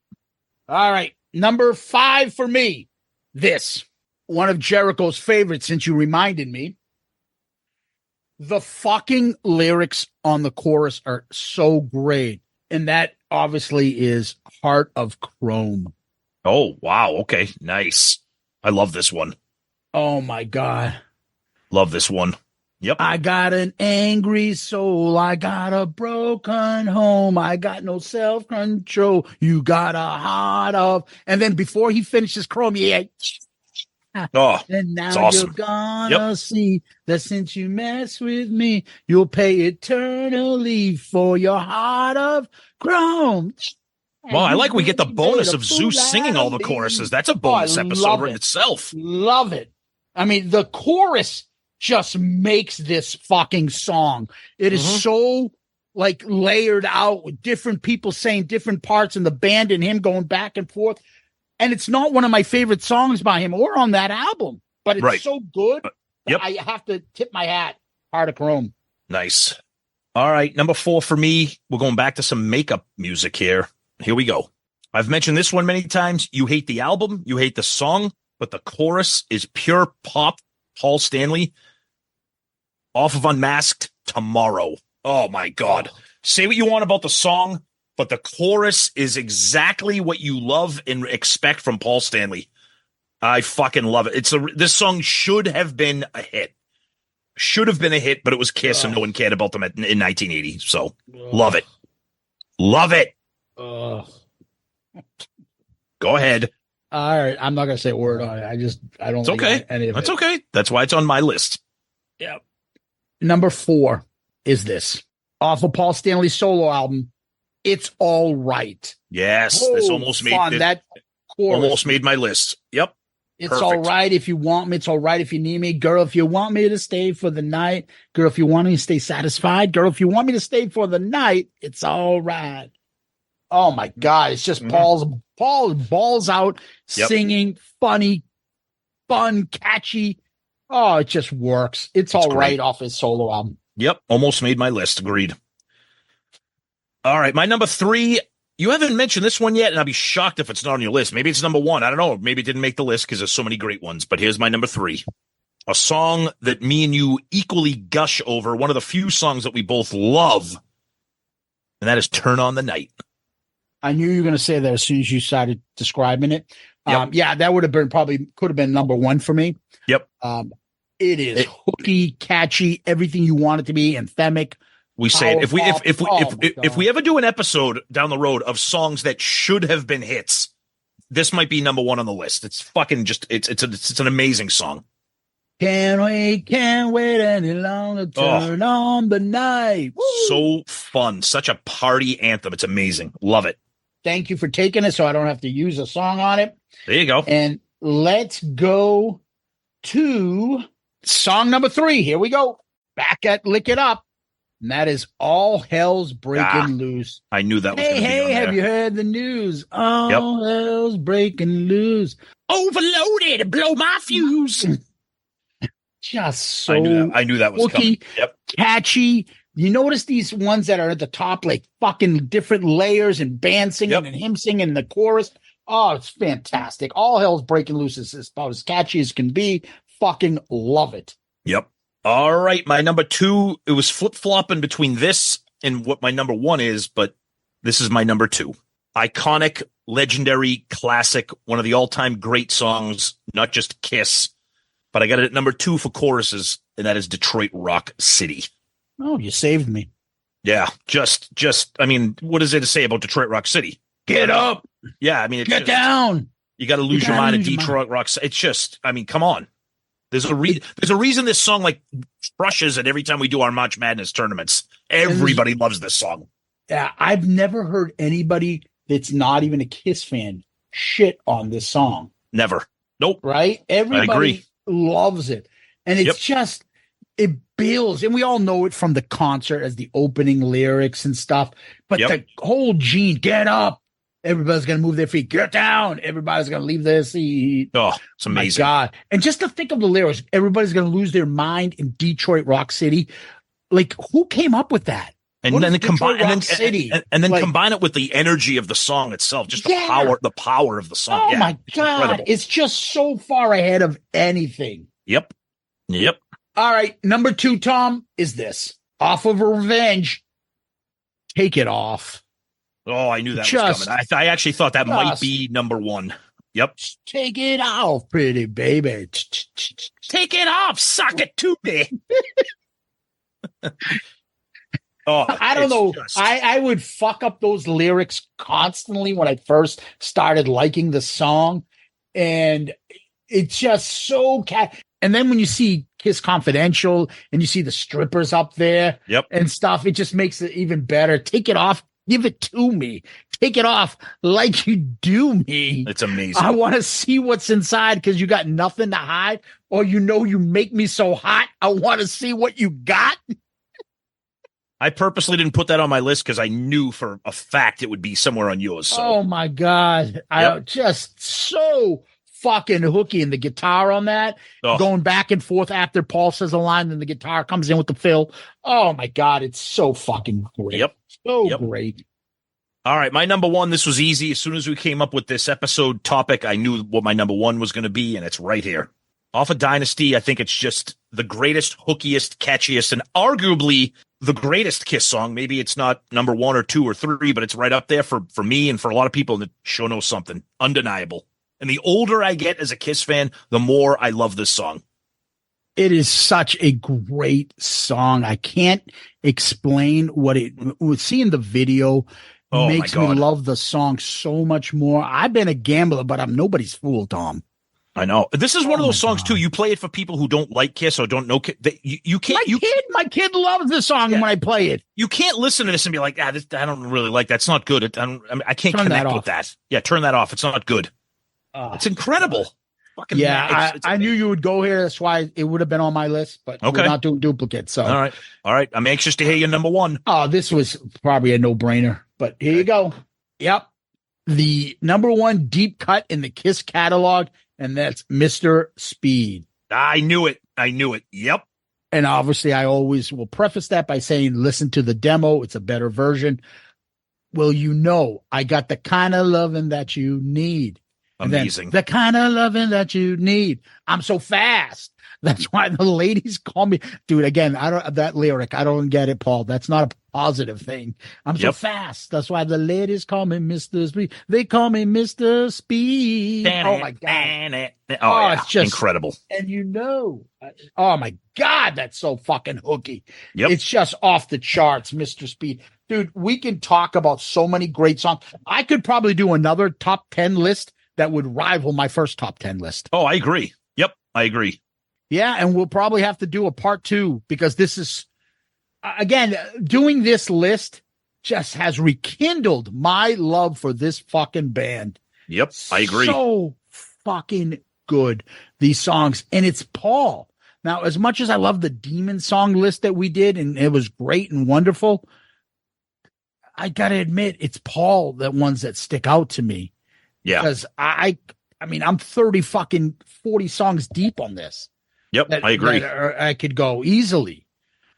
All right. Number 5 for me. This. One of Jericho's favorites, since you reminded me. The fucking lyrics on the chorus are so great. And that obviously is Heart of Chrome. Oh, wow. Okay. Nice. I love this one. Oh, my God. Love this one. Yep. I got an angry soul. I got a broken home. I got no self-control. You got a heart of... And then before he finishes Chrome, Oh, and now it's awesome. you're gonna see that since you mess with me, you'll pay eternally for your heart of chrome. Well, I like we get the bonus of Zeus singing all the choruses. That's a bonus episode in itself. Love it. I mean, the chorus just makes this fucking song. It is so like layered out with different people saying different parts and the band and him going back and forth. And it's not one of my favorite songs by him or on that album, but it's so good. Yep. I have to tip my hat. Heart of Chrome. Nice. All right. Number 4 for me. We're going back to some makeup music here. Here we go. I've mentioned this one many times. You hate the album. You hate the song, but the chorus is pure pop. Paul Stanley off of Unmasked Tomorrow. Oh my God. Say what you want about the song, but the chorus is exactly what you love and expect from Paul Stanley. I fucking love it. This song should have been a hit. Should have been a hit, but it was Kiss and no one cared about them in 1980. So love it. Love it. Go ahead. All right. I'm not going to say a word on it. I don't think any of it. That's okay. That's why it's on my list. Yeah. Number 4 is this. Off of Paul Stanley's solo album, It's All Right. Yes. This almost made that chorus. Almost made my list. Yep. It's Perfect. all right if you want me. It's all right if you need me. Girl, if you want me to stay for the night. Girl, if you want me to stay satisfied. Girl, if you want me to stay for the night, it's all right. Oh, my God. It's just Paul balls out, singing, funny, fun, catchy. Oh, it just works. It's all right off his solo album. Yep. Almost made my list. Agreed. All right. My number 3. You haven't mentioned this one yet, and I'll be shocked if it's not on your list. Maybe it's number 1. I don't know. Maybe it didn't make the list because there's so many great ones. But here's my number 3. A song that me and you equally gush over. One of the few songs that we both love. And that is Turn on the Night. I knew you were going to say that as soon as you started describing it. Yep. That would have been could have been number 1 for me. Yep. It is hooky, catchy, everything you want it to be, anthemic. We say it. If we ever do an episode down the road of songs that should have been hits, this might be number 1 on the list. It's fucking just it's an amazing song. Can't wait any longer. Turn on the night. Woo! So fun, such a party anthem. It's amazing. Love it. Thank you for taking it, so I don't have to use a song on it. There you go. And let's go to song number 3. Here we go. Back at Lick It Up. And that is All Hell's Breaking Loose. I knew that was going to be on there. Have you heard the news? All hell's breaking loose. Overloaded, blow my fuse. Just so I knew that was coming. Yep. Catchy. You notice these ones that are at the top, like fucking different layers and band singing and him singing the chorus. Oh, it's fantastic. All Hell's Breaking Loose is about as catchy as can be. Fucking love it. Yep. All right, my number 2, it was flip-flopping between this and what my number 1 is, but this is my number 2. Iconic, legendary, classic, one of the all-time great songs, not just Kiss, but I got it at number 2 for choruses. and that is Detroit Rock City. Oh, you saved me. Yeah, just. I mean, what is there to say about Detroit Rock City? Get up. Yeah, I mean, it's Get down. You got to lose your mind at Detroit Rock City. It's just, I mean, come on. There's a reason this song like crushes it every time we do our March Madness tournaments. Everybody loves this song. Yeah, I've never heard anybody that's not even a Kiss fan shit on this song. Never. Nope. Right? Everybody loves it. And it's just, it builds. And we all know it from the concert as the opening lyrics and stuff. But the whole gene, get up. Everybody's going to move their feet. Get down. Everybody's going to leave their seat. Oh, it's amazing. My God. And just to think of the lyrics, everybody's going to lose their mind in Detroit Rock City. Like, who came up with that? And then combine combine it with the energy of the song itself, just the power of the song. Oh my God. Incredible. It's just so far ahead of anything. Yep. All right. Number 2, Tom, is this. Off of Revenge. Take It Off. Oh, I knew that was coming. I actually thought that might be number 1. Yep. Take it off, pretty baby. Take it off. Suck it to me. Oh, I don't know. I would fuck up those lyrics constantly when I first started liking the song. And it's just so and then when you see Kiss Confidential and you see the strippers up there and stuff, it just makes it even better. Take it off. Give it to me. Take it off like you do me. It's amazing. I want to see what's inside because you got nothing to hide, or you make me so hot. I want to see what you got. I purposely didn't put that on my list because I knew for a fact it would be somewhere on yours. So. Oh my God. I just so fucking hooky, and the guitar on that going back and forth after Paul says a line, then the guitar comes in with the fill. Oh my God. It's so fucking great. So great. All right. My number 1, this was easy. As soon as we came up with this episode topic, I knew what my number 1 was going to be, and it's right here. Off of Dynasty, I think it's just the greatest, hookiest, catchiest, and arguably the greatest Kiss song. Maybe it's not number 1 or 2 or 3, but it's right up there for me and for a lot of people that show know something. Undeniable. And the older I get as a Kiss fan, the more I love this song. It is such a great song. I can't explain what seeing the video makes me love the song so much more. I've been a gambler, but I'm nobody's fool, Tom. I know. This is one of those songs too. You play it for people who don't like Kiss or don't know Kiss. You can't. My kid loves this song when I play it. You can't listen to this and be like, I don't really like that. It's not good. I can't connect with that. Yeah, turn that off. It's not good. It's incredible. Fucking I knew you would go here. That's why it would have been on my list, but we're not doing duplicates. So all right. I'm anxious to hear your number 1. Oh, this was probably a no-brainer, but here you go. Yep. The number 1 deep cut in the Kiss catalog, and that's Mr. Speed. I knew it. Yep. And obviously I always will preface that by saying, listen to the demo. It's a better version. Well, I got the kind of loving that you need. Amazing. The kind of loving that you need. I'm so fast. That's why the ladies call me, dude. Again, that lyric. I don't get it, Paul. That's not a positive thing. I'm so fast. That's why the ladies call me Mr. Speed. They call me Mr. Speed. Oh my God. It's just incredible. And oh my God, that's so fucking hooky. Yep. It's just off the charts, Mr. Speed. Dude, we can talk about so many great songs. I could probably do another top 10 list that would rival my first top 10 list. Oh, I agree. Yep, I agree. Yeah, and we'll probably have to do a part 2 because this is, again, doing this list just has rekindled my love for this fucking band. Yep, I agree. So fucking good, these songs. And it's Paul. Now, as much as I love the Demon song list that we did, and it was great and wonderful, I got to admit, it's Paul, the ones that stick out to me. Yeah. Because I mean, I'm 40 songs deep on this. Yep, I agree. I could go easily.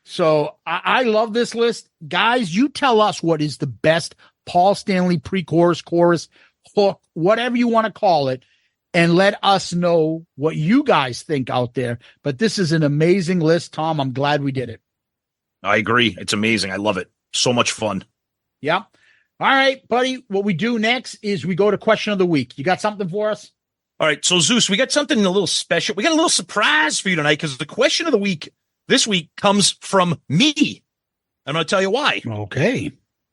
So I love this list. Guys, you tell us what is the best Paul Stanley pre-chorus, chorus, hook, whatever you want to call it, and let us know what you guys think out there. But this is an amazing list, Tom. I'm glad we did it. I agree. It's amazing. I love it. So much fun. Yeah. All right, buddy. What we do next is we go to question of the week. You got something for us? All right. So Zeus, we got something a little special. We got a little surprise for you tonight because the question of the week this week comes from me. I'm going to tell you why. Okay.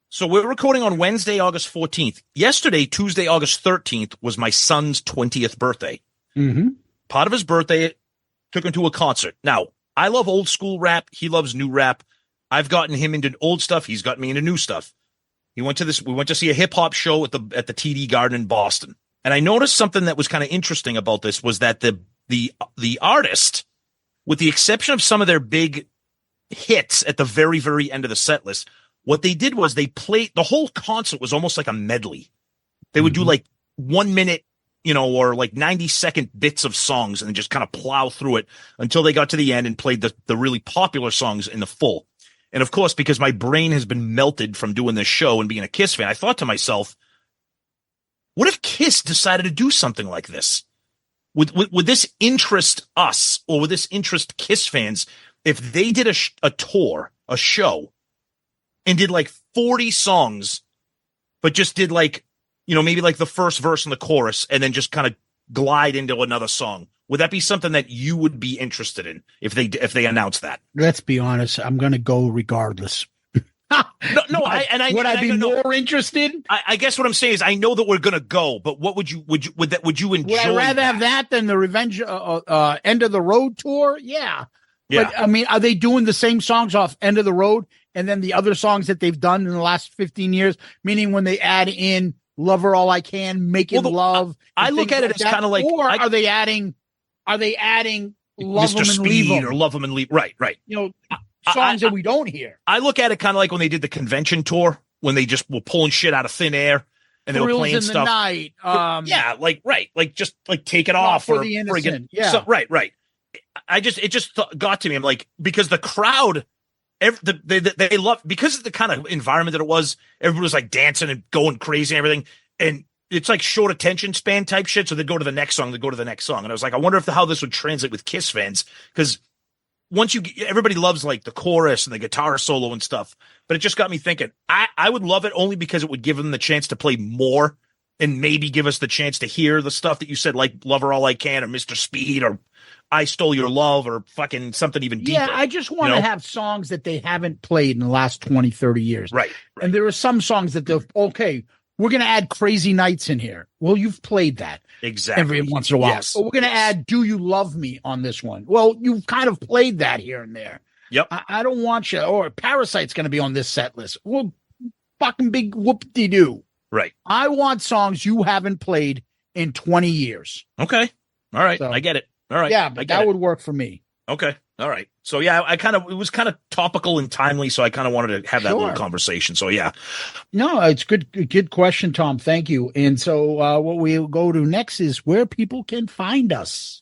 So we're recording on Wednesday, August 14th. Yesterday, Tuesday, August 13th, was my son's 20th birthday. Mm-hmm. Part of his birthday, took him to a concert. Now, I love old school rap. He loves new rap. I've gotten him into old stuff. He's gotten me into new stuff. We went to see a hip hop show at the TD Garden in Boston. And I noticed something that was kind of interesting about this was that the artist, with the exception of some of their big hits at the very, very end of the set list, what they did was they played, the whole concert was almost like a medley. They would do like 1 minute, or like 90-second bits of songs and just kind of plow through it until they got to the end and played the really popular songs in the full. And of course, because my brain has been melted from doing this show and being a Kiss fan, I thought to myself, what if Kiss decided to do something like this? Would this interest us, or would this interest Kiss fans if they did a tour, a show, and did like 40 songs, but just did like, maybe like the first verse and the chorus, and then just kind of glide into another song? Would that be something that you would be interested in if they announced that? Let's be honest. I'm going to go regardless. Would I be more interested? I guess what I'm saying is I know that we're going to go, but what would you enjoy? Would I rather have that than the Revenge End of the Road tour? Yeah. But I mean, are they doing the same songs off End of the Road and then the other songs that they've done in the last 15 years? Meaning when they add in Love Her All I Can, Making Love. I look at it as kind of like, or are they adding Love Mr. Them and Leave Speed Them? or Love Them and Leave? Right. Songs that we don't hear. I look at it kind of like when they did the convention tour, when they just were pulling shit out of thin air and they were playing in stuff. The night. Like just like Take It Off for or the Innocent. right. It just got to me. I'm like, because the crowd, they love, because of the kind of environment that it was. Everybody was like dancing and going crazy and everything, and it's like short attention span type shit. So they go to the next song, and I was like, I wonder how this would translate with Kiss fans, because everybody loves like the chorus and the guitar solo and stuff, but it just got me thinking. I would love it only because it would give them the chance to play more and maybe give us the chance to hear the stuff that you said, like Love Her All I Can or Mr. Speed or I Stole Your Love or fucking something even deeper. Yeah, I just want to have songs that they haven't played in the last 20, 30 years. Right. And there are some songs that we're going to add Crazy Nights in here. Well, you've played that. Exactly. Every once in a while. Yes. Or we're going to add Do You Love Me on this one. Well, you've kind of played that here and there. Yep. I don't want you. Or Parasite's going to be on this set list. Well, fucking big whoop-de-doo. Right. I want songs you haven't played in 20 years. Okay. All right. So, I get it. All right. Yeah, but that would work for me. Okay. All right. So yeah, it was kind of topical and timely, so I kind of wanted to have that little conversation. So yeah. No, it's good question, Tom. Thank you. And so what we'll go to next is where people can find us.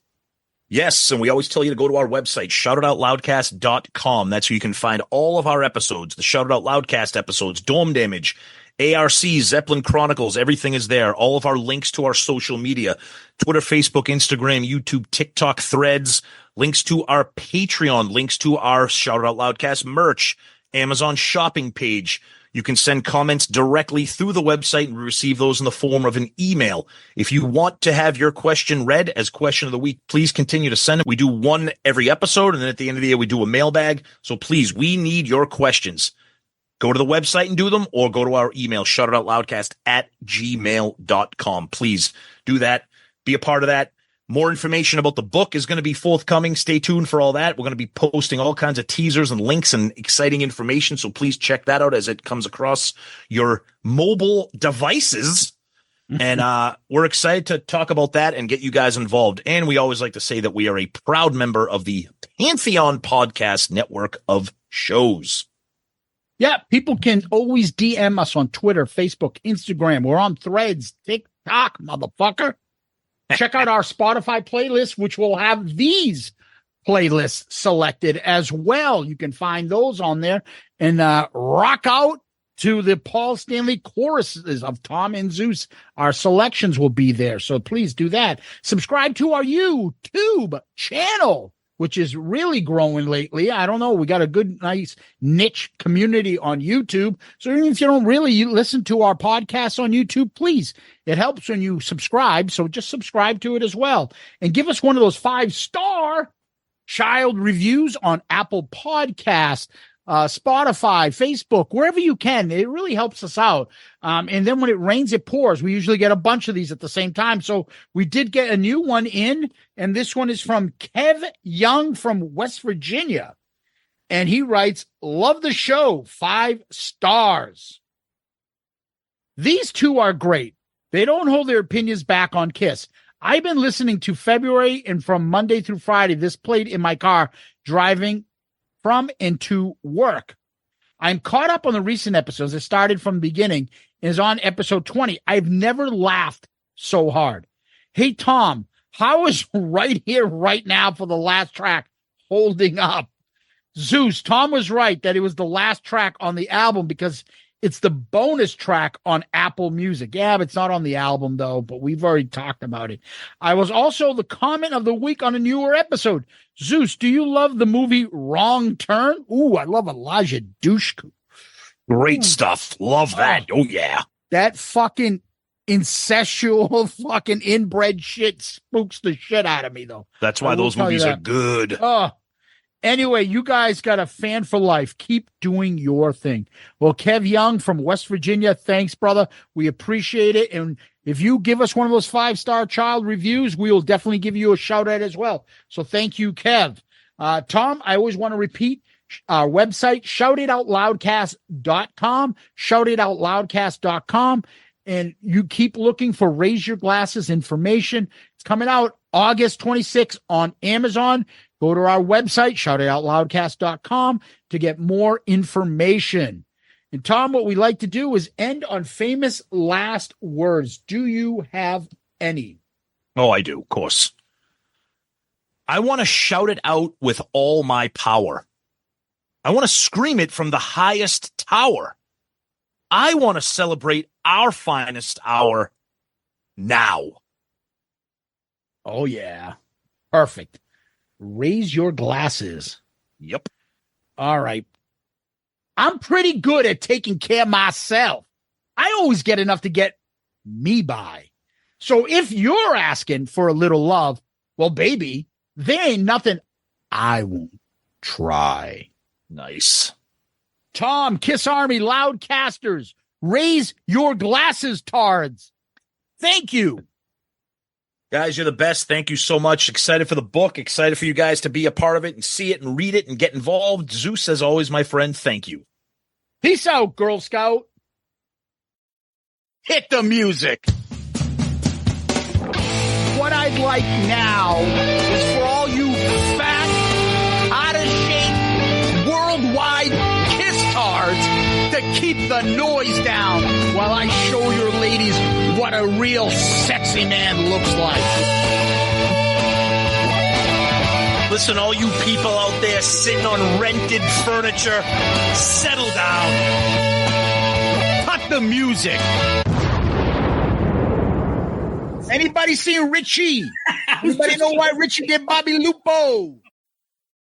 Yes, and we always tell you to go to our website, shoutitoutloudcast.com. That's where you can find all of our episodes, the Shout It Out Loudcast episodes, Dome Damage, ARC, Zeppelin Chronicles, everything is there. All of our links to our social media, Twitter, Facebook, Instagram, YouTube, TikTok, Threads, links to our Patreon, links to our Shout It Out Loudcast merch, Amazon shopping page. You can send comments directly through the website and receive those in the form of an email. If you want to have your question read as question of the week, please continue to send it. We do one every episode, and then at the end of the year, we do a mailbag. So please, we need your questions. Go to the website and do them, or go to our email, shoutitoutloudcast@gmail.com. Please do that. Be a part of that. More information about the book is going to be forthcoming. Stay tuned for all that. We're going to be posting all kinds of teasers and links and exciting information. So please check that out as it comes across your mobile devices. And we're excited to talk about that and get you guys involved. And we always like to say that we are a proud member of the Pantheon Podcast Network of shows. Yeah, people can always DM us on Twitter, Facebook, Instagram. We're on Threads, TikTok, motherfucker. Check out our Spotify playlist, which will have these playlists selected as well. You can find those on there and rock out to the Paul Stanley choruses of Tom and Zeus. Our selections will be there, so please do that. Subscribe to our YouTube channel, which is really growing lately. I don't know. We got a good, nice niche community on YouTube. So even if you don't really listen to our podcasts on YouTube, please, it helps when you subscribe. So just subscribe to it as well. And give us one of those 5-star Child reviews on Apple Podcasts, Spotify, Facebook, wherever you can. It really helps us out. And then when it rains, it pours. We usually get a bunch of these at the same time. So we did get a new one in, and this one is from Kev Young from West Virginia. And he writes, love the show, 5 stars. These two are great. They don't hold their opinions back on Kiss. I've been listening to February, and from Monday through Friday, this played in my car driving from and to work. I'm caught up on the recent episodes. It started from the beginning and is on episode 20. I've never laughed so hard. Hey, Tom, how is Right Here, Right Now for the last track holding up? Zeus, Tom was right that it was the last track on the album because it's the bonus track on Apple Music. Yeah, but it's not on the album, though, but we've already talked about it. I was also the comment of the week on a newer episode. Zeus, do you love the movie Wrong Turn? Ooh, I love Elijah Dushku. Great stuff. Love that. Oh, yeah. That fucking incestual fucking inbred shit spooks the shit out of me, though. That's why those movies are good. Anyway, you guys got a fan for life. Keep doing your thing. Well, Kev Young from West Virginia, thanks, brother. We appreciate it. And if you give us one of those 5-star child reviews, we will definitely give you a shout out as well. So thank you, Kev. Tom, I always want to repeat our website, shoutitoutloudcast.com, shoutitoutloudcast.com. And you keep looking for Raise Your Glasses information. It's coming out August 26th on Amazon. Go to our website, shoutitoutloudcast.com, to get more information. And Tom, what we like to do is end on famous last words. Do you have any? Oh, I do, of course. I want to shout it out with all my power. I want to scream it from the highest tower. I want to celebrate our finest hour now. Oh, yeah. Perfect. Raise your glasses. Yep. All right. I'm pretty good at taking care of myself. I always get enough to get me by. So if you're asking for a little love, well, baby, there ain't nothing I won't try. Nice. Tom, Kiss Army, Loudcasters, raise your glasses, tards. Thank you. Guys, you're the best. Thank you so much. Excited for the book. Excited for you guys to be a part of it and see it and read it and get involved. Zeus, as always, my friend, thank you. Peace out, Girl Scout. Hit the music. What I'd like now is for all you fat, out-of-shape, worldwide kiss-tards to keep the noise down while I show your ladies what a real sexy man looks like. Listen, all you people out there sitting on rented furniture, settle down. Cut the music. Anybody seen Richie? Anybody know why Richie did Bobby Lupo?